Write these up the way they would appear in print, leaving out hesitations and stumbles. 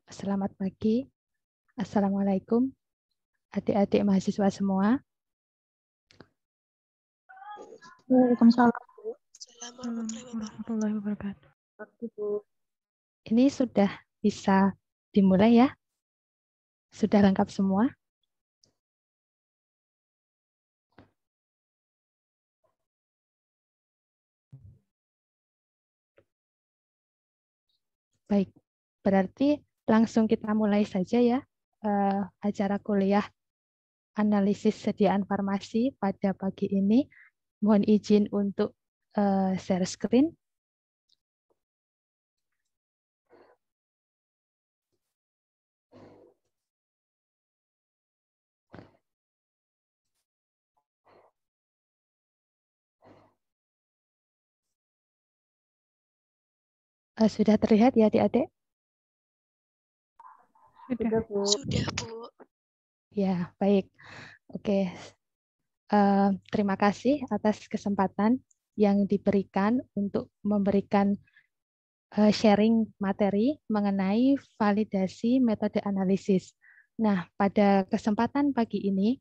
Selamat pagi. Assalamualaikum adik-adik mahasiswa semua. Waalaikumsalam. Assalamualaikum warahmatullahi wabarakatuh. Ini sudah bisa dimulai ya? Sudah lengkap semua? Baik, berarti langsung kita mulai saja ya acara kuliah analisis sediaan farmasi pada pagi ini. Mohon izin untuk share screen. Sudah terlihat ya adik-adik? Sudah, Bu. Ya, baik. Oke. Terima kasih atas kesempatan yang diberikan untuk memberikan sharing materi mengenai validasi metode analisis. Nah, pada kesempatan pagi ini,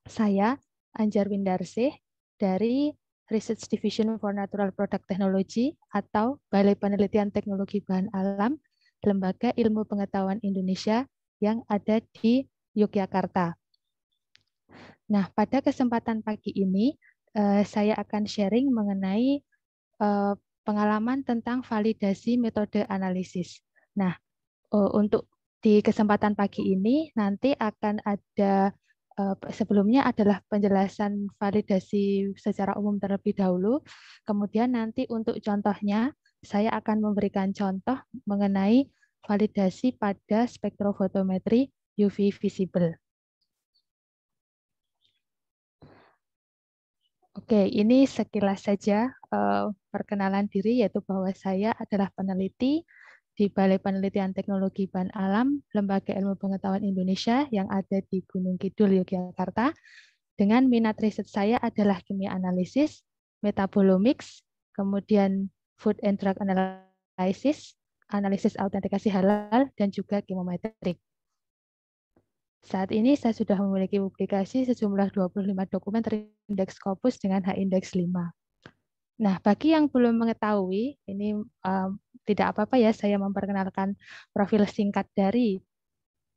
saya, Anjar Windarsih, dari Research Division for Natural Product Technology atau Balai Penelitian Teknologi Bahan Alam, Lembaga Ilmu Pengetahuan Indonesia yang ada di Yogyakarta. Nah, pada kesempatan pagi ini, saya akan sharing mengenai pengalaman tentang validasi metode analisis. Nah, untuk di kesempatan pagi ini nanti akan ada sebelumnya adalah penjelasan validasi secara umum terlebih dahulu. Kemudian nanti untuk contohnya saya akan memberikan contoh mengenai validasi pada spektrofotometri UV visible. Oke, ini sekilas saja perkenalan diri, yaitu bahwa saya adalah peneliti di Balai Penelitian Teknologi Bahan Alam, Lembaga Ilmu Pengetahuan Indonesia yang ada di Gunung Kidul, Yogyakarta. Dengan minat riset saya adalah kimia analisis, metabolomics, kemudian food and drug analysis, analisis autentikasi halal, dan juga chemometrik. Saat ini saya sudah memiliki publikasi sejumlah 25 dokumen terindeks Scopus dengan H-index 5. Nah, bagi yang belum mengetahui, ini tidak apa-apa ya, saya memperkenalkan profil singkat dari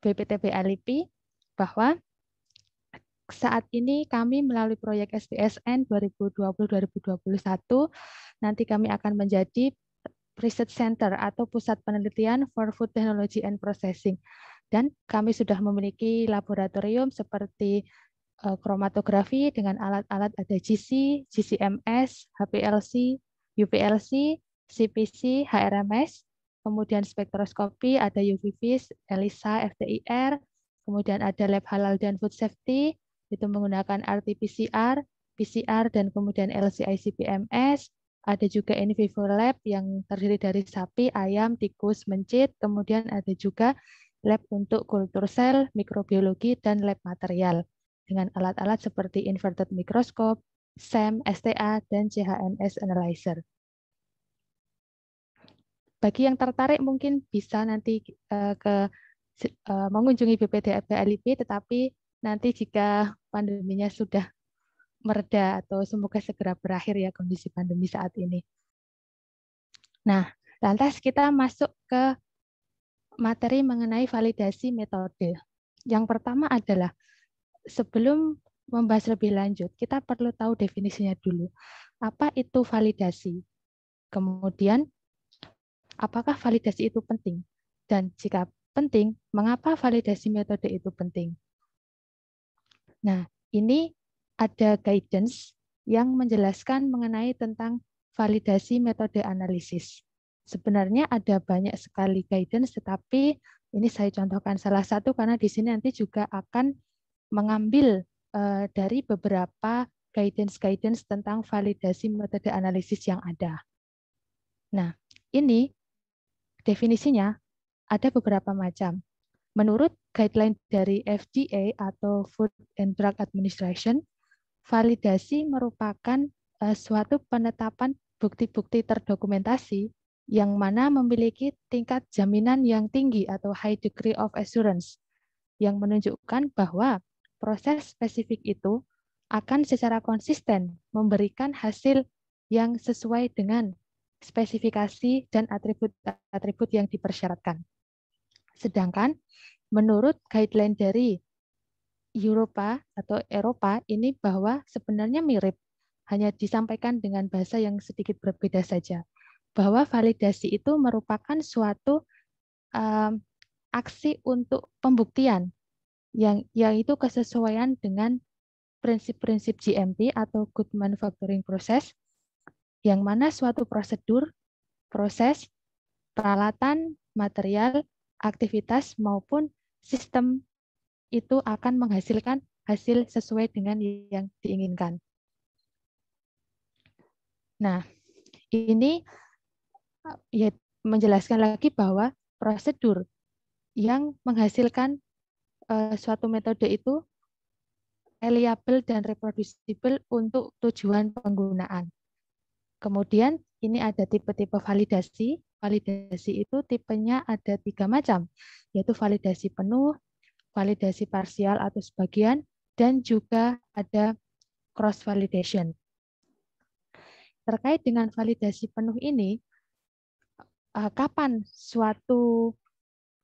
BPTB ALIPI, bahwa saat ini kami melalui proyek SPSN 2020-2021, nanti kami akan menjadi Research Center atau Pusat Penelitian for Food Technology and Processing. Dan kami sudah memiliki laboratorium seperti kromatografi dengan alat-alat ada GC, GCMS, HPLC, UPLC, CPC, HRMS, kemudian spektroskopi, ada UV-Vis, ELISA, FTIR, kemudian ada lab halal dan food safety, itu menggunakan RT-PCR, PCR, dan kemudian LC-ICP-MS, ada juga in vivo lab yang terdiri dari sapi, ayam, tikus, mencit, kemudian ada juga lab untuk kultur sel, mikrobiologi, dan lab material dengan alat-alat seperti inverted microscope, SEM, STA, dan CHNS analyzer. Bagi yang tertarik mungkin bisa nanti mengunjungi BPDB, tetapi nanti jika pandeminya sudah mereda atau semoga segera berakhir ya kondisi pandemi saat ini. Nah, lantas kita masuk ke materi mengenai validasi metode. Yang pertama adalah sebelum membahas lebih lanjut, kita perlu tahu definisinya dulu. Apa itu validasi? Kemudian, apakah validasi itu penting? Dan jika penting, mengapa validasi metode itu penting? Nah, ini ada guidance yang menjelaskan mengenai tentang validasi metode analisis. Sebenarnya ada banyak sekali guidance, tetapi ini saya contohkan salah satu karena di sini nanti juga akan mengambil dari beberapa guidance tentang validasi metode analisis yang ada. Nah, ini definisinya ada beberapa macam. Menurut guideline dari FDA atau Food and Drug Administration, validasi merupakan suatu penetapan bukti-bukti terdokumentasi yang mana memiliki tingkat jaminan yang tinggi atau high degree of assurance yang menunjukkan bahwa proses spesifik itu akan secara konsisten memberikan hasil yang sesuai dengan spesifikasi dan atribut-atribut yang dipersyaratkan. Sedangkan menurut guideline dari Eropa atau Eropa ini bahwa sebenarnya mirip, hanya disampaikan dengan bahasa yang sedikit berbeda saja. Bahwa validasi itu merupakan suatu aksi untuk pembuktian yang yaitu kesesuaian dengan prinsip-prinsip GMP atau Good Manufacturing Process, yang mana suatu prosedur, proses, peralatan, material, aktivitas maupun sistem itu akan menghasilkan hasil sesuai dengan yang diinginkan. Nah, ini ya menjelaskan lagi bahwa prosedur yang menghasilkan suatu metode itu reliable dan reproducible untuk tujuan penggunaan. Kemudian ini ada tipe-tipe validasi. Validasi itu tipenya ada 3 macam, yaitu validasi penuh, validasi parsial atau sebagian, dan juga ada cross-validation. Terkait dengan validasi penuh ini, kapan suatu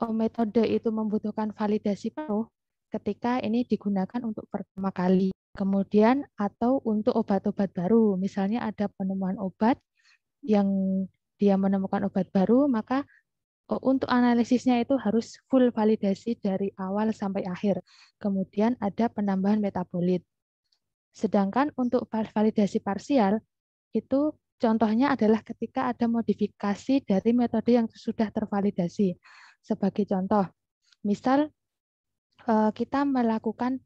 metode itu membutuhkan validasi penuh? Ketika ini digunakan untuk pertama kali. Kemudian atau untuk obat-obat baru, misalnya ada penemuan obat yang dia menemukan obat baru, maka untuk analisisnya itu harus full validasi dari awal sampai akhir. Kemudian ada penambahan metabolit. Sedangkan untuk validasi parsial, itu contohnya adalah ketika ada modifikasi dari metode yang sudah tervalidasi. Sebagai contoh, misal kita melakukan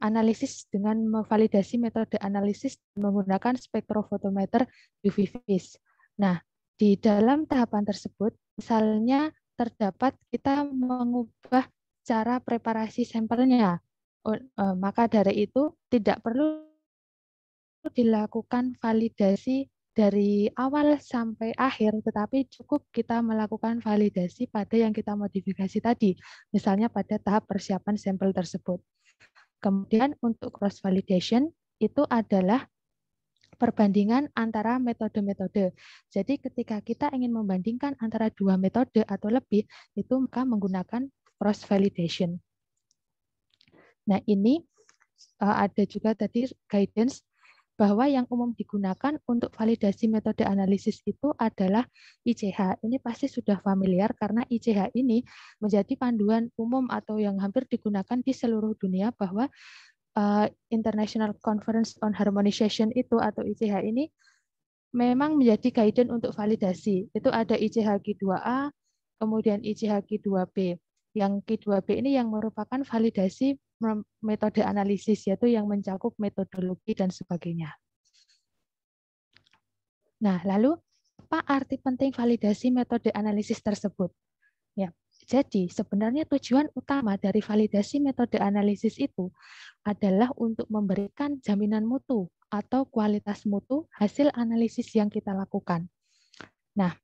analisis dengan memvalidasi metode analisis menggunakan spektrofotometer UV-Vis. Nah, di dalam tahapan tersebut, misalnya terdapat kita mengubah cara preparasi sampelnya, maka dari itu tidak perlu dilakukan validasi dari awal sampai akhir, tetapi cukup kita melakukan validasi pada yang kita modifikasi tadi, misalnya pada tahap persiapan sampel tersebut. Kemudian untuk cross validation itu adalah perbandingan antara metode-metode. Jadi ketika kita ingin membandingkan antara 2 metode atau lebih, itu maka menggunakan cross validation. Nah, ini ada juga tadi guidance bahwa yang umum digunakan untuk validasi metode analisis itu adalah ICH. Ini pasti sudah familiar karena ICH ini menjadi panduan umum atau yang hampir digunakan di seluruh dunia, bahwa International Conference on Harmonization itu atau ICH ini memang menjadi guidance untuk validasi. Itu ada ICH Q2A, kemudian ICH Q2B. Yang Q2B ini yang merupakan validasi metode analisis, yaitu yang mencakup metodologi dan sebagainya. Nah, lalu apa arti penting validasi metode analisis tersebut? Ya, jadi sebenarnya tujuan utama dari validasi metode analisis itu adalah untuk memberikan jaminan mutu atau kualitas mutu hasil analisis yang kita lakukan. Nah,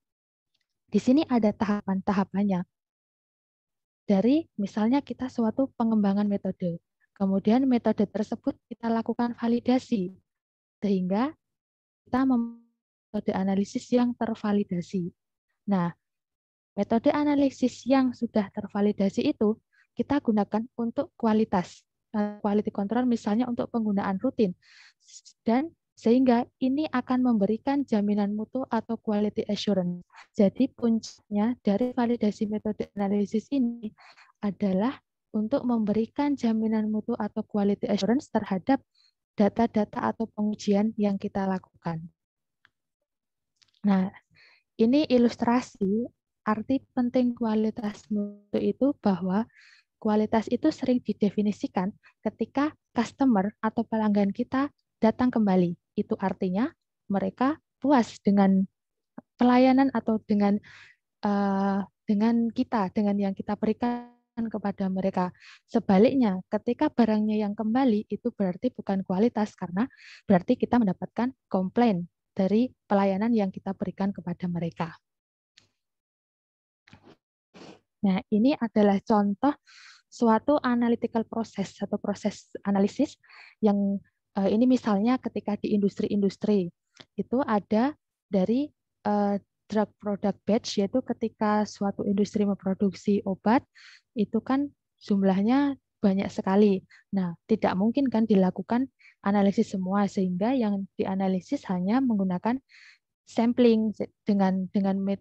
di sini ada tahapan-tahapannya. Dari misalnya kita suatu pengembangan metode, kemudian metode tersebut kita lakukan validasi, sehingga kita metode analisis yang tervalidasi. Nah, metode analisis yang sudah tervalidasi itu kita gunakan untuk kualitas, quality control misalnya untuk penggunaan rutin. Dan sehingga ini akan memberikan jaminan mutu atau quality assurance. Jadi puncaknya dari validasi metode analisis ini adalah untuk memberikan jaminan mutu atau quality assurance terhadap data-data atau pengujian yang kita lakukan. Nah, ini ilustrasi arti penting kualitas mutu itu, bahwa kualitas itu sering didefinisikan ketika customer atau pelanggan kita datang kembali. Itu artinya mereka puas dengan pelayanan atau dengan kita, dengan yang kita berikan kepada mereka. Sebaliknya, ketika barangnya yang kembali, itu berarti bukan kualitas, karena berarti kita mendapatkan komplain dari pelayanan yang kita berikan kepada mereka. Nah, ini adalah contoh suatu analytical process atau proses analisis yang ini misalnya ketika di industri-industri itu ada dari drug product batch, yaitu ketika suatu industri memproduksi obat itu kan jumlahnya banyak sekali. Nah, tidak mungkin kan dilakukan analisis semua, sehingga yang dianalisis hanya menggunakan sampling dengan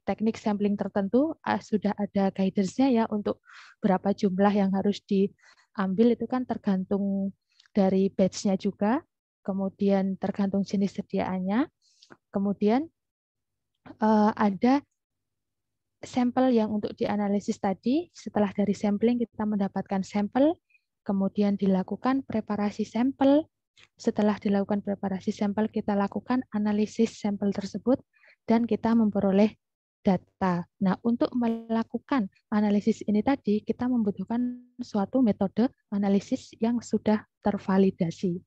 teknik sampling tertentu. Sudah ada guidance-nya ya untuk berapa jumlah yang harus diambil, itu kan tergantung dari batch-nya juga, kemudian tergantung jenis sediaannya, kemudian ada sampel yang untuk dianalisis tadi. Setelah dari sampling kita mendapatkan sampel, kemudian dilakukan preparasi sampel. Setelah dilakukan preparasi sampel, kita lakukan analisis sampel tersebut dan kita memperoleh data. Nah, untuk melakukan analisis ini tadi, kita membutuhkan suatu metode analisis yang sudah tervalidasi.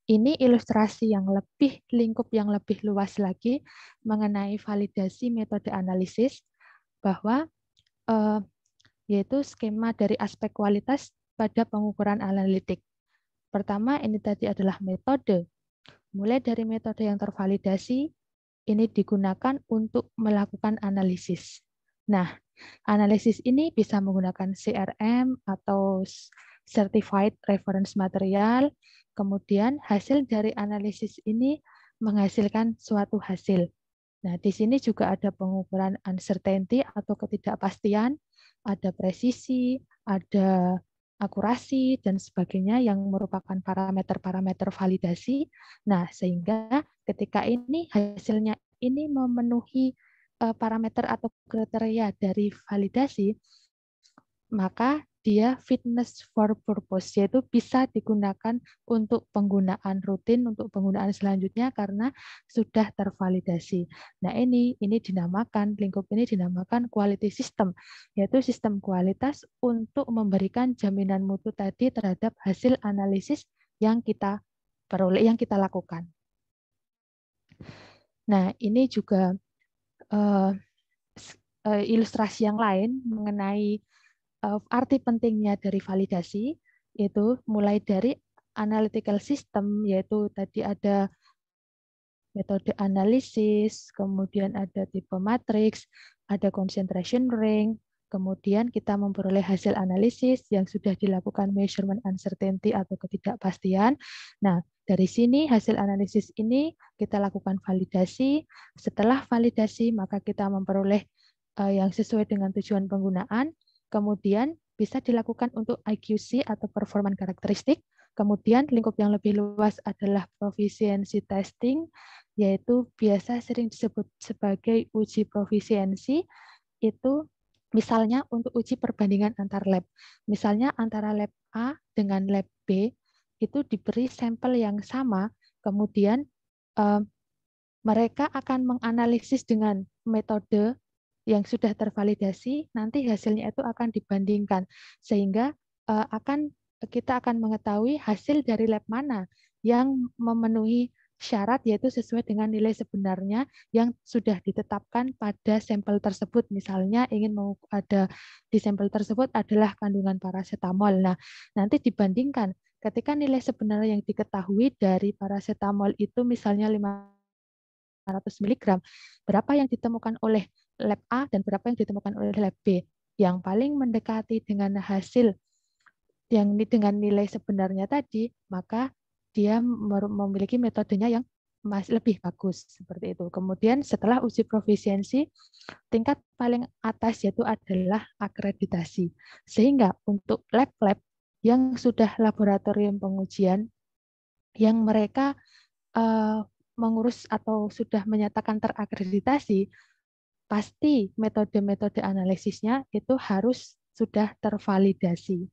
Ini ilustrasi yang lebih, lingkup yang lebih luas lagi mengenai validasi metode analisis, bahwa yaitu skema dari aspek kualitas pada pengukuran analitik. Pertama, ini tadi adalah metode. Mulai dari metode yang tervalidasi, ini digunakan untuk melakukan analisis. Nah, analisis ini bisa menggunakan CRM atau Certified Reference Material. Kemudian hasil dari analisis ini menghasilkan suatu hasil. Nah, di sini juga ada pengukuran uncertainty atau ketidakpastian, ada presisi, ada akurasi, dan sebagainya yang merupakan parameter-parameter validasi. Nah, sehingga ketika ini hasilnya ini memenuhi parameter atau kriteria dari validasi, maka dia fitness for purpose, yaitu bisa digunakan untuk penggunaan rutin, untuk penggunaan selanjutnya karena sudah tervalidasi. Nah, ini dinamakan, lingkup ini dinamakan quality system, yaitu sistem kualitas untuk memberikan jaminan mutu tadi terhadap hasil analisis yang kita peroleh, yang kita lakukan. Nah, ini juga ilustrasi yang lain mengenai arti pentingnya dari validasi, yaitu mulai dari analytical system, yaitu tadi ada metode analisis, kemudian ada tipe matriks, ada concentration ring, Kemudian kita memperoleh hasil analisis yang sudah dilakukan measurement uncertainty atau ketidakpastian. Nah, dari sini hasil analisis ini kita lakukan validasi. Setelah validasi, maka kita memperoleh yang sesuai dengan tujuan penggunaan. Kemudian bisa dilakukan untuk IQC atau performance karakteristik. Kemudian lingkup yang lebih luas adalah proficiency testing, yaitu biasa sering disebut sebagai uji profisiensi. Itu misalnya untuk uji perbandingan antar lab. Misalnya antara lab A dengan lab B itu diberi sampel yang sama, kemudian mereka akan menganalisis dengan metode yang sudah tervalidasi, nanti hasilnya itu akan dibandingkan, sehingga kita akan mengetahui hasil dari lab mana yang memenuhi syarat, yaitu sesuai dengan nilai sebenarnya yang sudah ditetapkan pada sampel tersebut. Misalnya ingin mau ada di sampel tersebut adalah kandungan parasetamol. Nah, nanti dibandingkan ketika nilai sebenarnya yang diketahui dari parasetamol itu misalnya 500 mg, berapa yang ditemukan oleh lab A dan berapa yang ditemukan oleh lab B. Yang paling mendekati dengan hasil yang dengan nilai sebenarnya tadi, maka dia memiliki metodenya yang masih lebih bagus seperti itu. Kemudian setelah uji profisiensi, tingkat paling atas yaitu adalah akreditasi. Sehingga untuk lab-lab yang sudah laboratorium pengujian, yang mereka mengurus atau sudah menyatakan terakreditasi, pasti metode-metode analisisnya itu harus sudah tervalidasi.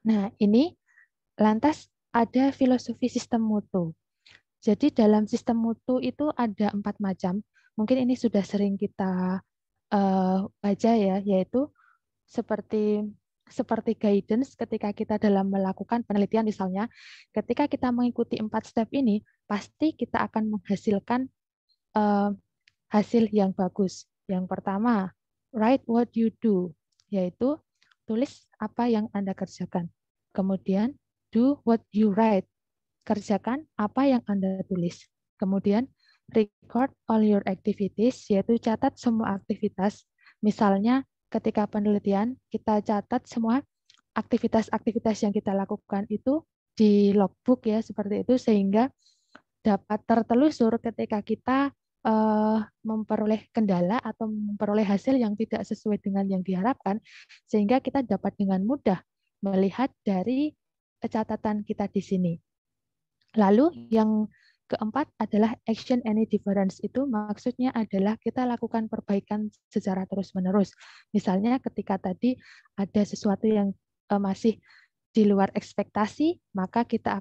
Nah, ini lantas ada filosofi sistem mutu. Jadi dalam sistem mutu itu ada 4 macam. Mungkin ini sudah sering kita baca ya, yaitu seperti guidance ketika kita dalam melakukan penelitian misalnya, ketika kita mengikuti 4 step ini, pasti kita akan menghasilkan hasil yang bagus. Yang pertama, write what you do, yaitu tulis apa yang Anda kerjakan. Kemudian, do what you write, kerjakan apa yang Anda tulis. Kemudian, record all your activities, yaitu catat semua aktivitas. Misalnya, ketika penelitian, kita catat semua aktivitas-aktivitas yang kita lakukan itu di logbook ya, seperti itu, sehingga dapat tertelusur ketika kita memperoleh kendala atau memperoleh hasil yang tidak sesuai dengan yang diharapkan, sehingga kita dapat dengan mudah melihat dari catatan kita di sini. Lalu yang keempat adalah action any difference, itu maksudnya adalah kita lakukan perbaikan secara terus-menerus. Misalnya ketika tadi ada sesuatu yang masih di luar ekspektasi, maka kita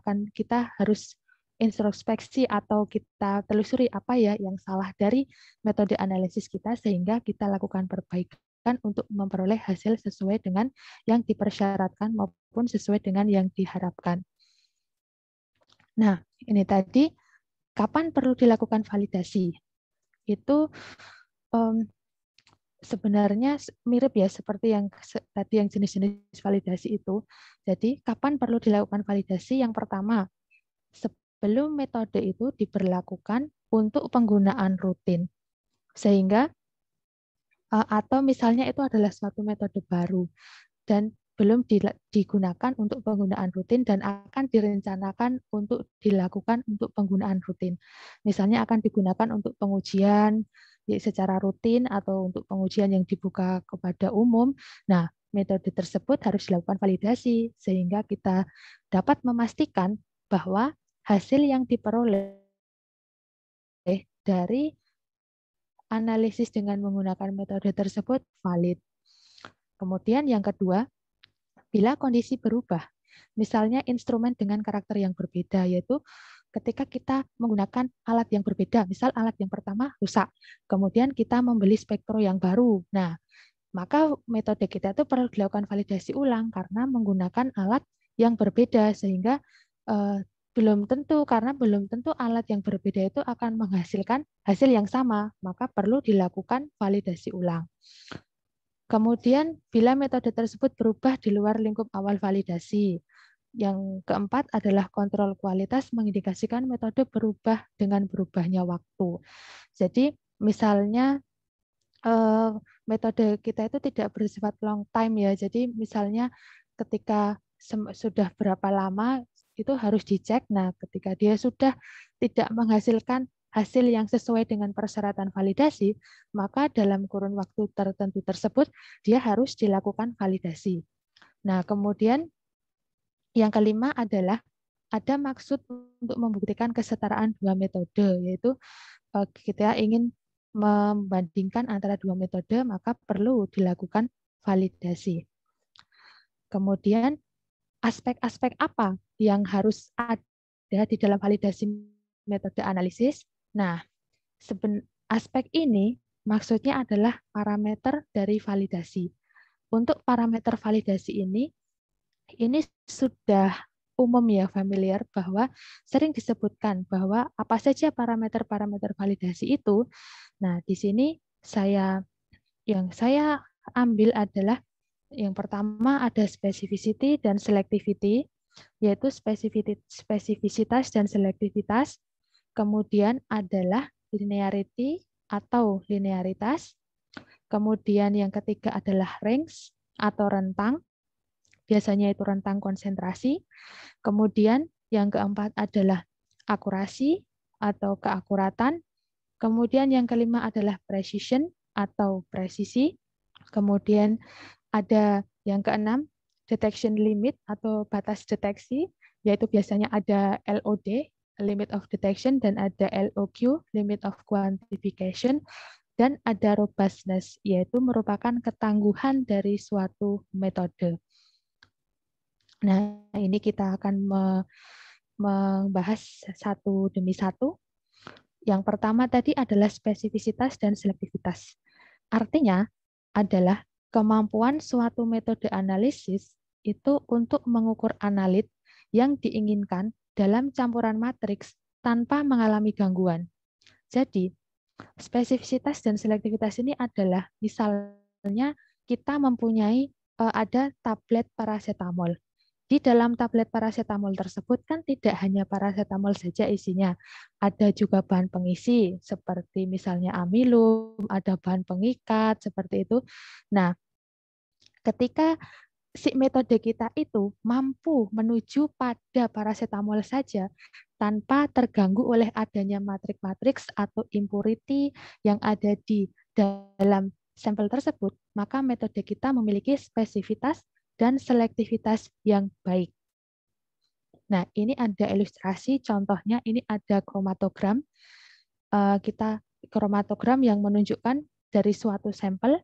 harus introspeksi atau kita telusuri apa ya yang salah dari metode analisis kita, sehingga kita lakukan perbaikan untuk memperoleh hasil sesuai dengan yang dipersyaratkan maupun sesuai dengan yang diharapkan. Nah, ini tadi kapan perlu dilakukan validasi? Itu sebenarnya mirip ya seperti yang tadi yang jenis-jenis validasi itu. Jadi, kapan perlu dilakukan validasi? Yang pertama, sebelum metode itu diberlakukan untuk penggunaan rutin. Sehingga atau misalnya itu adalah suatu metode baru dan belum digunakan untuk penggunaan rutin dan akan direncanakan untuk dilakukan untuk penggunaan rutin. Misalnya akan digunakan untuk pengujian secara rutin atau untuk pengujian yang dibuka kepada umum. Nah, metode tersebut harus dilakukan validasi sehingga kita dapat memastikan bahwa hasil yang diperoleh dari analisis dengan menggunakan metode tersebut valid. Kemudian yang kedua, bila kondisi berubah, misalnya instrumen dengan karakter yang berbeda, yaitu ketika kita menggunakan alat yang berbeda, misal alat yang pertama rusak, kemudian kita membeli spektro yang baru. Nah, maka metode kita itu perlu dilakukan validasi ulang karena menggunakan alat yang berbeda, sehingga belum tentu alat yang berbeda itu akan menghasilkan hasil yang sama, maka perlu dilakukan validasi ulang. Kemudian, bila metode tersebut berubah di luar lingkup awal validasi. Yang keempat adalah kontrol kualitas mengindikasikan metode berubah dengan berubahnya waktu. Jadi, misalnya metode kita itu tidak bersifat long time ya. Jadi misalnya ketika sudah berapa lama itu harus dicek. Nah, ketika dia sudah tidak menghasilkan hasil yang sesuai dengan persyaratan validasi, maka dalam kurun waktu tertentu tersebut dia harus dilakukan validasi. Nah, kemudian yang kelima adalah ada maksud untuk membuktikan kesetaraan dua metode, yaitu kita ingin membandingkan antara dua metode, maka perlu dilakukan validasi. Kemudian aspek-aspek apa yang harus ada di dalam validasi metode analisis? Nah, aspek ini maksudnya adalah parameter dari validasi. Untuk parameter validasi ini sudah umum ya, familiar, bahwa sering disebutkan bahwa apa saja parameter-parameter validasi itu. Nah, di sini yang saya ambil adalah yang pertama ada specificity dan selectivity, yaitu spesifisitas dan selektivitas. Kemudian adalah linearity atau linearitas. Kemudian yang ketiga adalah range atau rentang. Biasanya itu rentang konsentrasi. Kemudian yang keempat adalah akurasi atau keakuratan. Kemudian yang kelima adalah precision atau presisi. Kemudian ada yang keenam, detection limit atau batas deteksi, yaitu biasanya ada LOD, limit of detection, dan ada LOQ, limit of quantification, dan ada robustness, yaitu merupakan ketangguhan dari suatu metode. Nah, ini kita akan membahas satu demi satu. Yang pertama tadi adalah spesifisitas dan selektivitas. Artinya adalah kemampuan suatu metode analisis itu untuk mengukur analit yang diinginkan dalam campuran matriks tanpa mengalami gangguan. Jadi, spesifisitas dan selektivitas ini adalah misalnya kita mempunyai ada tablet paracetamol. Di dalam tablet paracetamol tersebut kan tidak hanya paracetamol saja isinya, ada juga bahan pengisi seperti misalnya amilum, ada bahan pengikat seperti itu. Nah, ketika si metode kita itu mampu menuju pada paracetamol saja tanpa terganggu oleh adanya matriks-matriks atau impurity yang ada di dalam sampel tersebut, maka metode kita memiliki spesifitas dan selektivitas yang baik. Nah, ini ada ilustrasi, contohnya ini ada kromatogram. Kromatogram yang menunjukkan dari suatu sampel,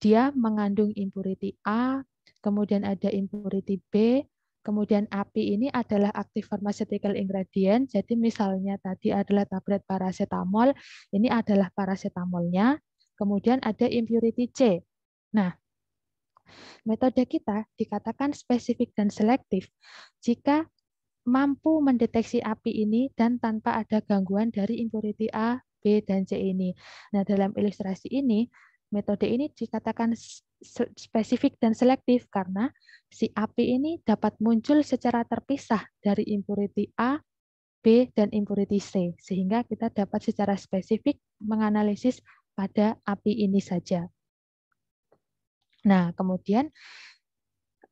dia mengandung impurity A, kemudian ada impurity B, kemudian API ini adalah active pharmaceutical ingredient, jadi misalnya tadi adalah tablet paracetamol, ini adalah paracetamolnya, kemudian ada impurity C. Nah, metode kita dikatakan spesifik dan selektif jika mampu mendeteksi API ini dan tanpa ada gangguan dari impurity A, B, dan C ini. Nah, dalam ilustrasi ini, metode ini dikatakan spesifik dan selektif karena si API ini dapat muncul secara terpisah dari impurity A, B, dan impurity C, sehingga kita dapat secara spesifik menganalisis pada API ini saja. Nah, kemudian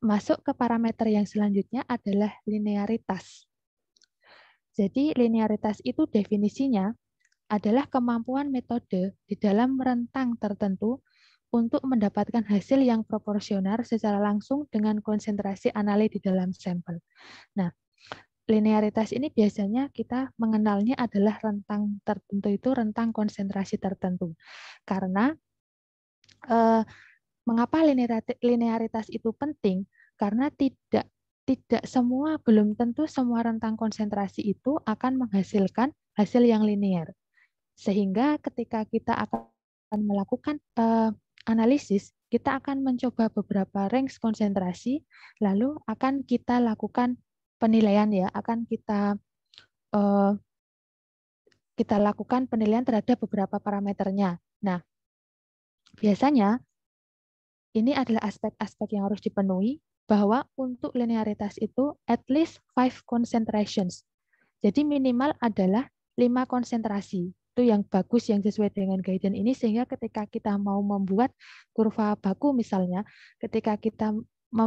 masuk ke parameter yang selanjutnya adalah linearitas. Jadi linearitas itu definisinya adalah kemampuan metode di dalam rentang tertentu untuk mendapatkan hasil yang proporsional secara langsung dengan konsentrasi analit di dalam sampel. Nah, linearitas ini biasanya kita mengenalnya adalah rentang tertentu itu rentang konsentrasi tertentu. Karena mengapa linearitas itu penting? Karena belum tentu semua rentang konsentrasi itu akan menghasilkan hasil yang linear. Sehingga ketika kita akan melakukan analisis, kita akan mencoba beberapa range konsentrasi, lalu akan kita lakukan penilaian ya, akan kita lakukan penilaian terhadap beberapa parameternya. Nah, biasanya ini adalah aspek-aspek yang harus dipenuhi, bahwa untuk linearitas itu at least 5 concentrations. Jadi minimal adalah 5 konsentrasi. itu yang bagus, yang sesuai dengan guidance ini, sehingga ketika kita mau membuat kurva baku misalnya, ketika kita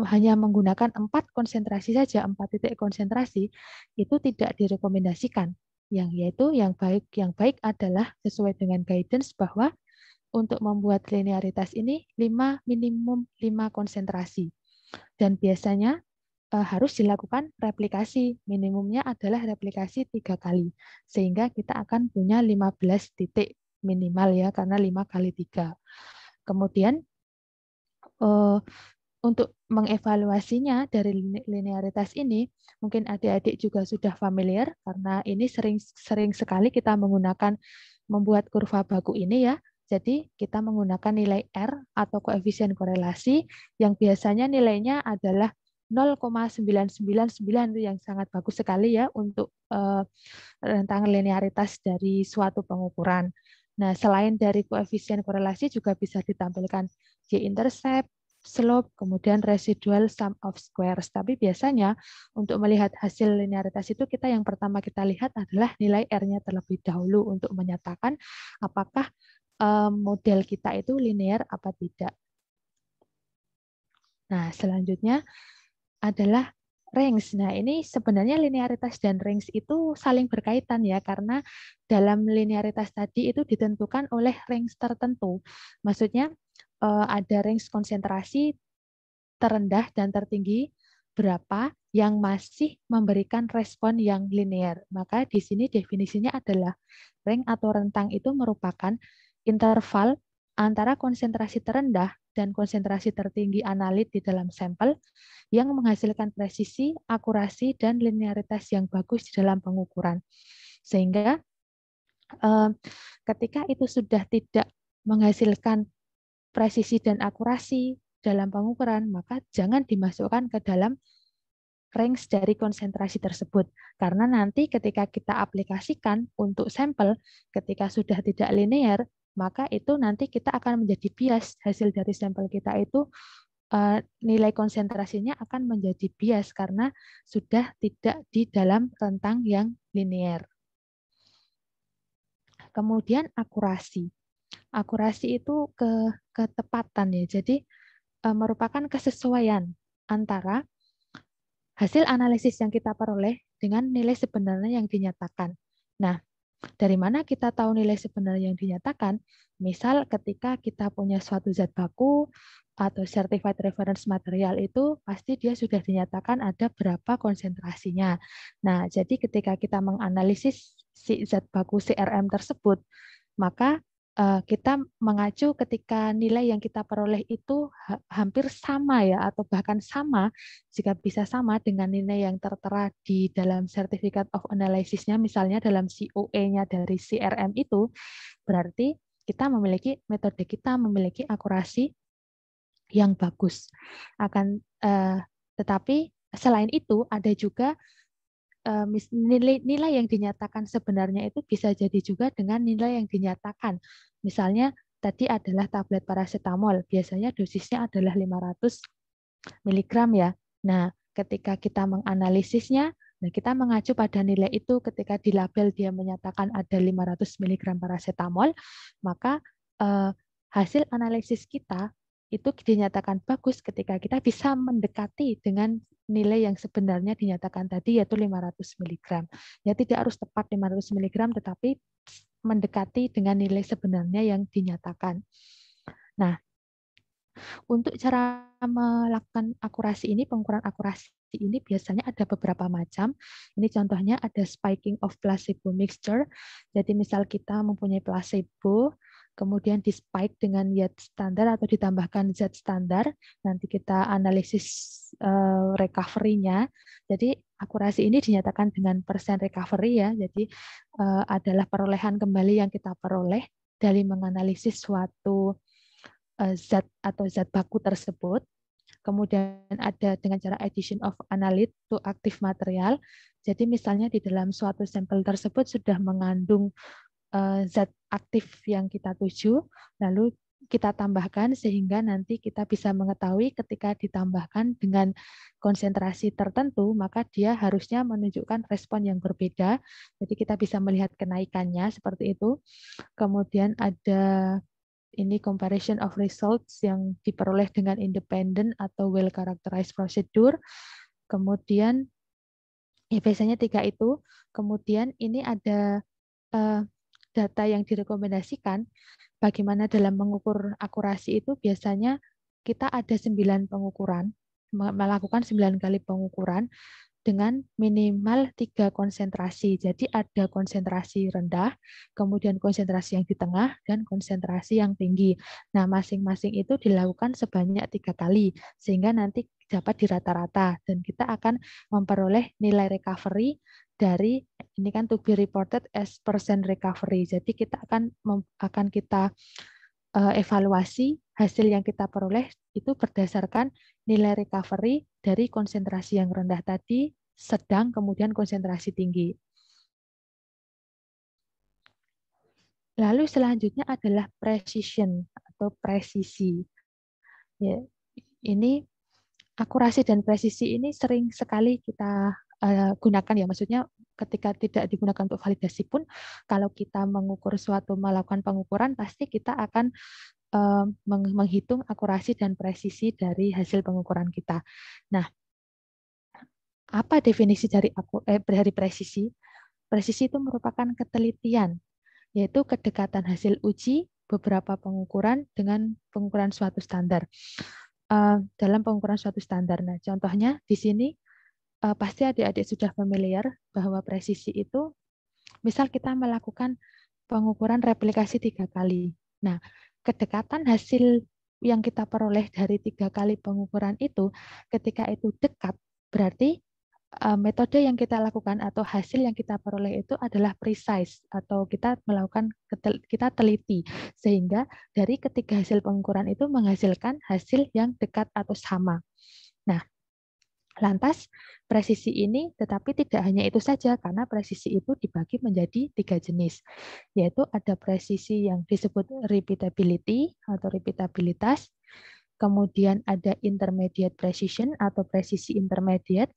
hanya menggunakan 4 konsentrasi saja, 4 titik konsentrasi, itu tidak direkomendasikan. Yaitu yang baik adalah sesuai dengan guidance bahwa untuk membuat linearitas ini minimum 5 konsentrasi. Dan biasanya harus dilakukan replikasi. Minimumnya adalah replikasi 3 kali. Sehingga kita akan punya 15 titik minimal ya, karena 5 kali 3. Kemudian untuk mengevaluasinya dari linearitas ini, mungkin adik-adik juga sudah familiar, karena ini sering sekali kita membuat kurva baku ini ya. Jadi kita menggunakan nilai R atau koefisien korelasi yang biasanya nilainya adalah 0,999 itu yang sangat bagus sekali ya untuk rentang linearitas dari suatu pengukuran. Nah, selain dari koefisien korelasi juga bisa ditampilkan y-intercept, slope, kemudian residual sum of squares. Tapi biasanya untuk melihat hasil linearitas itu yang pertama kita lihat adalah nilai R-nya terlebih dahulu untuk menyatakan apakah model kita itu linear apa tidak. Nah, selanjutnya adalah range. Nah, ini sebenarnya linearitas dan range itu saling berkaitan ya, karena dalam linearitas tadi itu ditentukan oleh range tertentu. Maksudnya ada range konsentrasi terendah dan tertinggi berapa yang masih memberikan respon yang linear. Maka di sini definisinya adalah range atau rentang itu merupakan interval antara konsentrasi terendah dan konsentrasi tertinggi analit di dalam sampel yang menghasilkan presisi, akurasi, dan linearitas yang bagus di dalam pengukuran. Sehingga ketika itu sudah tidak menghasilkan presisi dan akurasi dalam pengukuran, maka jangan dimasukkan ke dalam range dari konsentrasi tersebut. Karena nanti ketika kita aplikasikan untuk sampel, ketika sudah tidak linear, maka itu nanti kita akan menjadi bias. Hasil dari sampel kita itu nilai konsentrasinya akan menjadi bias karena sudah tidak di dalam rentang yang linear. Kemudian akurasi. Akurasi itu ketepatan ya. Jadi merupakan kesesuaian antara hasil analisis yang kita peroleh dengan nilai sebenarnya yang dinyatakan. Nah, dari mana kita tahu nilai sebenarnya yang dinyatakan? Misal ketika kita punya suatu zat baku atau certified reference material itu pasti dia sudah dinyatakan ada berapa konsentrasinya. Nah, jadi ketika kita menganalisis si zat baku CRM tersebut, maka kita mengacu ketika nilai yang kita peroleh itu hampir sama ya, atau bahkan sama, jika bisa sama dengan nilai yang tertera di dalam Certificate of Analysis-nya, misalnya dalam COE-nya dari CRM itu, berarti metode kita memiliki akurasi yang bagus. Tetapi selain itu ada juga nilai yang dinyatakan sebenarnya itu bisa jadi juga dengan nilai yang dinyatakan. Misalnya tadi adalah tablet paracetamol, biasanya dosisnya adalah 500 mg ya. Nah, ketika kita menganalisisnya, kita mengacu pada nilai itu ketika di label dia menyatakan ada 500 mg paracetamol, maka hasil analisis kita itu dinyatakan bagus ketika kita bisa mendekati dengan nilai yang sebenarnya dinyatakan tadi, yaitu 500 mg. Ya, tidak harus tepat 500 mg, tetapi mendekati dengan nilai sebenarnya yang dinyatakan. Nah, untuk cara melakukan akurasi ini, pengukuran akurasi ini biasanya ada beberapa macam. Ini contohnya ada spiking of placebo mixture. Jadi misal kita mempunyai placebo, kemudian di spike dengan zat standar atau ditambahkan zat standar, nanti kita analisis recovery-nya. Jadi akurasi ini dinyatakan dengan persen recovery ya. Jadi adalah perolehan kembali yang kita peroleh dari menganalisis suatu zat atau zat baku tersebut. Kemudian ada dengan cara addition of analyte to active material. Jadi misalnya di dalam suatu sampel tersebut sudah mengandung zat aktif yang kita tuju, lalu kita tambahkan sehingga nanti kita bisa mengetahui ketika ditambahkan dengan konsentrasi tertentu, maka dia harusnya menunjukkan respon yang berbeda. Jadi kita bisa melihat kenaikannya seperti itu. Kemudian ada ini comparison of results yang diperoleh dengan independent atau well characterized procedure. Kemudian ya biasanya 3 itu. Kemudian ini ada data yang direkomendasikan. Bagaimana dalam mengukur akurasi itu biasanya kita ada 9 pengukuran, melakukan 9 kali pengukuran dengan minimal 3 konsentrasi. Jadi ada konsentrasi rendah, kemudian konsentrasi yang di tengah, dan konsentrasi yang tinggi. Nah, masing-masing itu dilakukan sebanyak 3 kali, sehingga nanti dapat dirata-rata, dan kita akan memperoleh nilai recovery dari, ini kan to be reported as percent recovery. Jadi kita akan kita evaluasi hasil yang kita peroleh itu berdasarkan nilai recovery dari konsentrasi yang rendah tadi, sedang, kemudian konsentrasi tinggi. Lalu selanjutnya adalah precision atau presisi. Ya, ini akurasi dan presisi ini sering sekali kita gunakan ya, maksudnya ketika tidak digunakan untuk validasi pun, kalau kita melakukan pengukuran, pasti kita akan menghitung akurasi dan presisi dari hasil pengukuran kita. Nah, apa definisi dari presisi? Presisi itu merupakan ketelitian, yaitu kedekatan hasil uji beberapa pengukuran dengan pengukuran suatu standar. Dalam pengukuran suatu standar. Nah, contohnya di sini pasti adik-adik sudah familiar bahwa presisi itu, misal kita melakukan pengukuran replikasi 3 kali. Nah, kedekatan hasil yang kita peroleh dari 3 kali pengukuran itu, ketika itu dekat, berarti metode yang kita lakukan atau hasil yang kita peroleh itu adalah precise, atau kita teliti, sehingga dari ketiga hasil pengukuran itu menghasilkan hasil yang dekat atau sama. Nah, lantas presisi ini tetapi tidak hanya itu saja, karena presisi itu dibagi menjadi 3 jenis, yaitu ada presisi yang disebut repeatability atau repeatabilitas, kemudian ada intermediate precision atau presisi intermediate,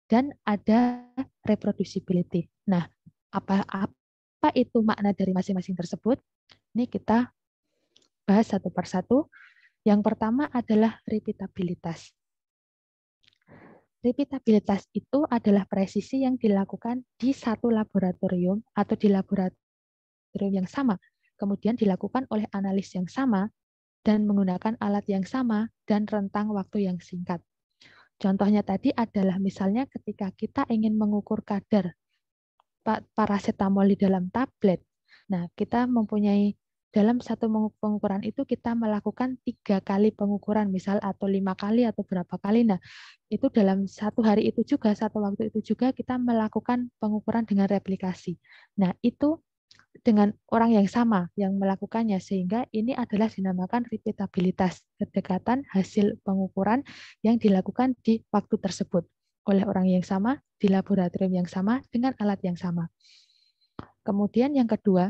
dan ada reproducibility. Nah, apa itu makna dari masing-masing tersebut? Ini kita bahas satu persatu. Yang pertama adalah repeatabilitas. Repeatabilitas itu adalah presisi yang dilakukan di satu laboratorium atau di laboratorium yang sama, kemudian dilakukan oleh analis yang sama dan menggunakan alat yang sama dan rentang waktu yang singkat. Contohnya tadi adalah misalnya ketika kita ingin mengukur kadar paracetamol di dalam tablet. Nah, kita mempunyai dalam satu pengukuran itu kita melakukan 3 kali pengukuran misal, atau 5 kali atau berapa kali. Nah, itu dalam satu hari itu juga, satu waktu itu juga kita melakukan pengukuran dengan replikasi. Nah, itu dengan orang yang sama yang melakukannya, sehingga ini adalah dinamakan repeatabilitas, kedekatan hasil pengukuran yang dilakukan di waktu tersebut oleh orang yang sama, di laboratorium yang sama, dengan alat yang sama. Kemudian yang kedua,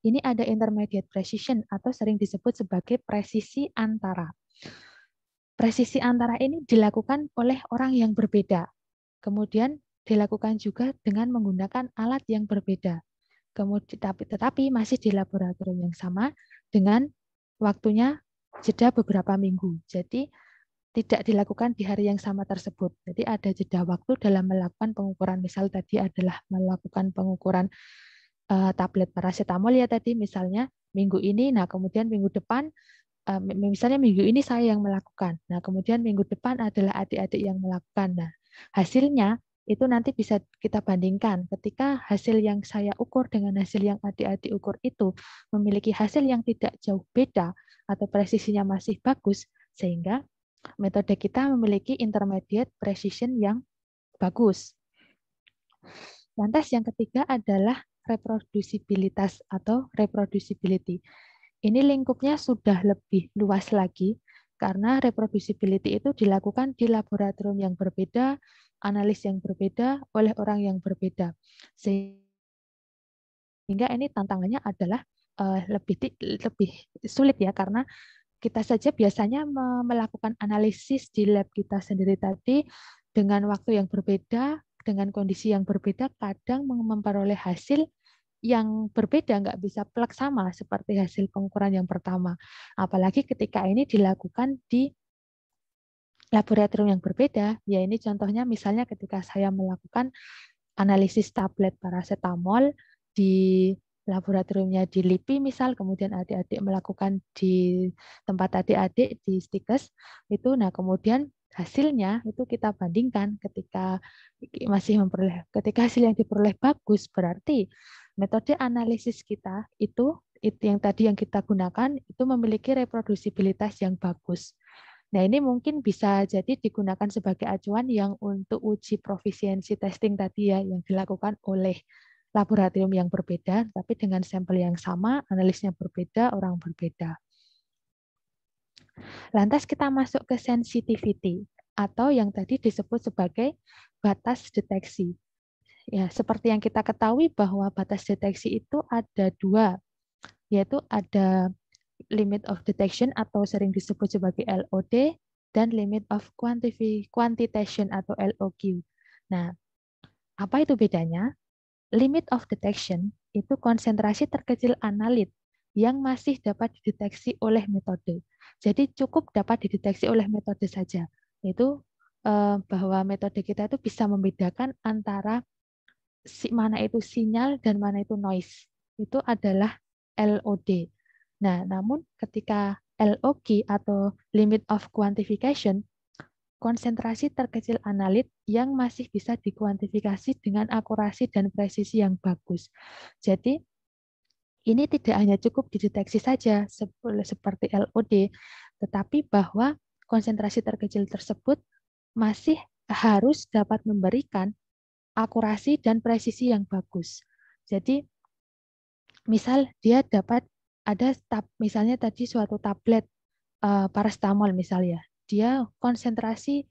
ini ada intermediate precision atau sering disebut sebagai presisi antara. Presisi antara ini dilakukan oleh orang yang berbeda. Kemudian dilakukan juga dengan menggunakan alat yang berbeda. Kemudian, tetapi masih di laboratorium yang sama dengan waktunya jeda beberapa minggu. Jadi tidak dilakukan di hari yang sama tersebut. Jadi ada jeda waktu dalam melakukan pengukuran. Misal tadi adalah melakukan pengukuran tablet paracetamol ya tadi misalnya minggu ini, nah kemudian minggu depan misalnya minggu ini saya yang melakukan. Nah, kemudian minggu depan adalah adik-adik yang melakukan. Nah, hasilnya itu nanti bisa kita bandingkan. Ketika hasil yang saya ukur dengan hasil yang adik-adik ukur itu memiliki hasil yang tidak jauh beda atau presisinya masih bagus, sehingga metode kita memiliki intermediate precision yang bagus. Lantas yang ketiga adalah reproducibilitas atau reproducibility. Ini lingkupnya sudah lebih luas lagi, karena reproducibility itu dilakukan di laboratorium yang berbeda, analis yang berbeda, oleh orang yang berbeda. Sehingga ini tantangannya adalah lebih sulit ya, karena kita saja biasanya melakukan analisis di lab kita sendiri tadi dengan waktu yang berbeda, dengan kondisi yang berbeda, kadang memperoleh hasil yang berbeda, nggak bisa plek sama seperti hasil pengukuran yang pertama. Apalagi ketika ini dilakukan di laboratorium yang berbeda, ya ini contohnya misalnya ketika saya melakukan analisis tablet paracetamol di laboratoriumnya di LIPI misal, kemudian adik-adik melakukan di tempat adik-adik di Stikes itu, nah kemudian hasilnya itu kita bandingkan ketika ketika hasil yang diperoleh bagus, berarti metode analisis kita itu yang tadi yang kita gunakan itu memiliki reprodusibilitas yang bagus. Nah, ini mungkin bisa jadi digunakan sebagai acuan yang untuk uji profisiensi testing tadi ya, yang dilakukan oleh laboratorium yang berbeda, tapi dengan sampel yang sama, analisnya berbeda, orang berbeda. Lantas kita masuk ke sensitivity, atau yang tadi disebut sebagai batas deteksi. Ya, seperti yang kita ketahui bahwa batas deteksi itu ada dua, yaitu ada limit of detection atau sering disebut sebagai LOD dan limit of quantitation atau LOQ. Nah, apa itu bedanya? Limit of detection itu konsentrasi terkecil analit yang masih dapat dideteksi oleh metode. Jadi cukup dapat dideteksi oleh metode saja. Itu bahwa metode kita itu bisa membedakan antara mana itu sinyal dan mana itu noise. Itu adalah LOD. Nah, namun ketika LOQ atau limit of quantification, konsentrasi terkecil analit yang masih bisa dikuantifikasi dengan akurasi dan presisi yang bagus. Jadi, ini tidak hanya cukup dideteksi saja seperti LOD, tetapi bahwa konsentrasi terkecil tersebut masih harus dapat memberikan akurasi dan presisi yang bagus. Jadi, misal dia dapat ada misalnya tadi suatu tablet paracetamol misalnya, dia konsentrasi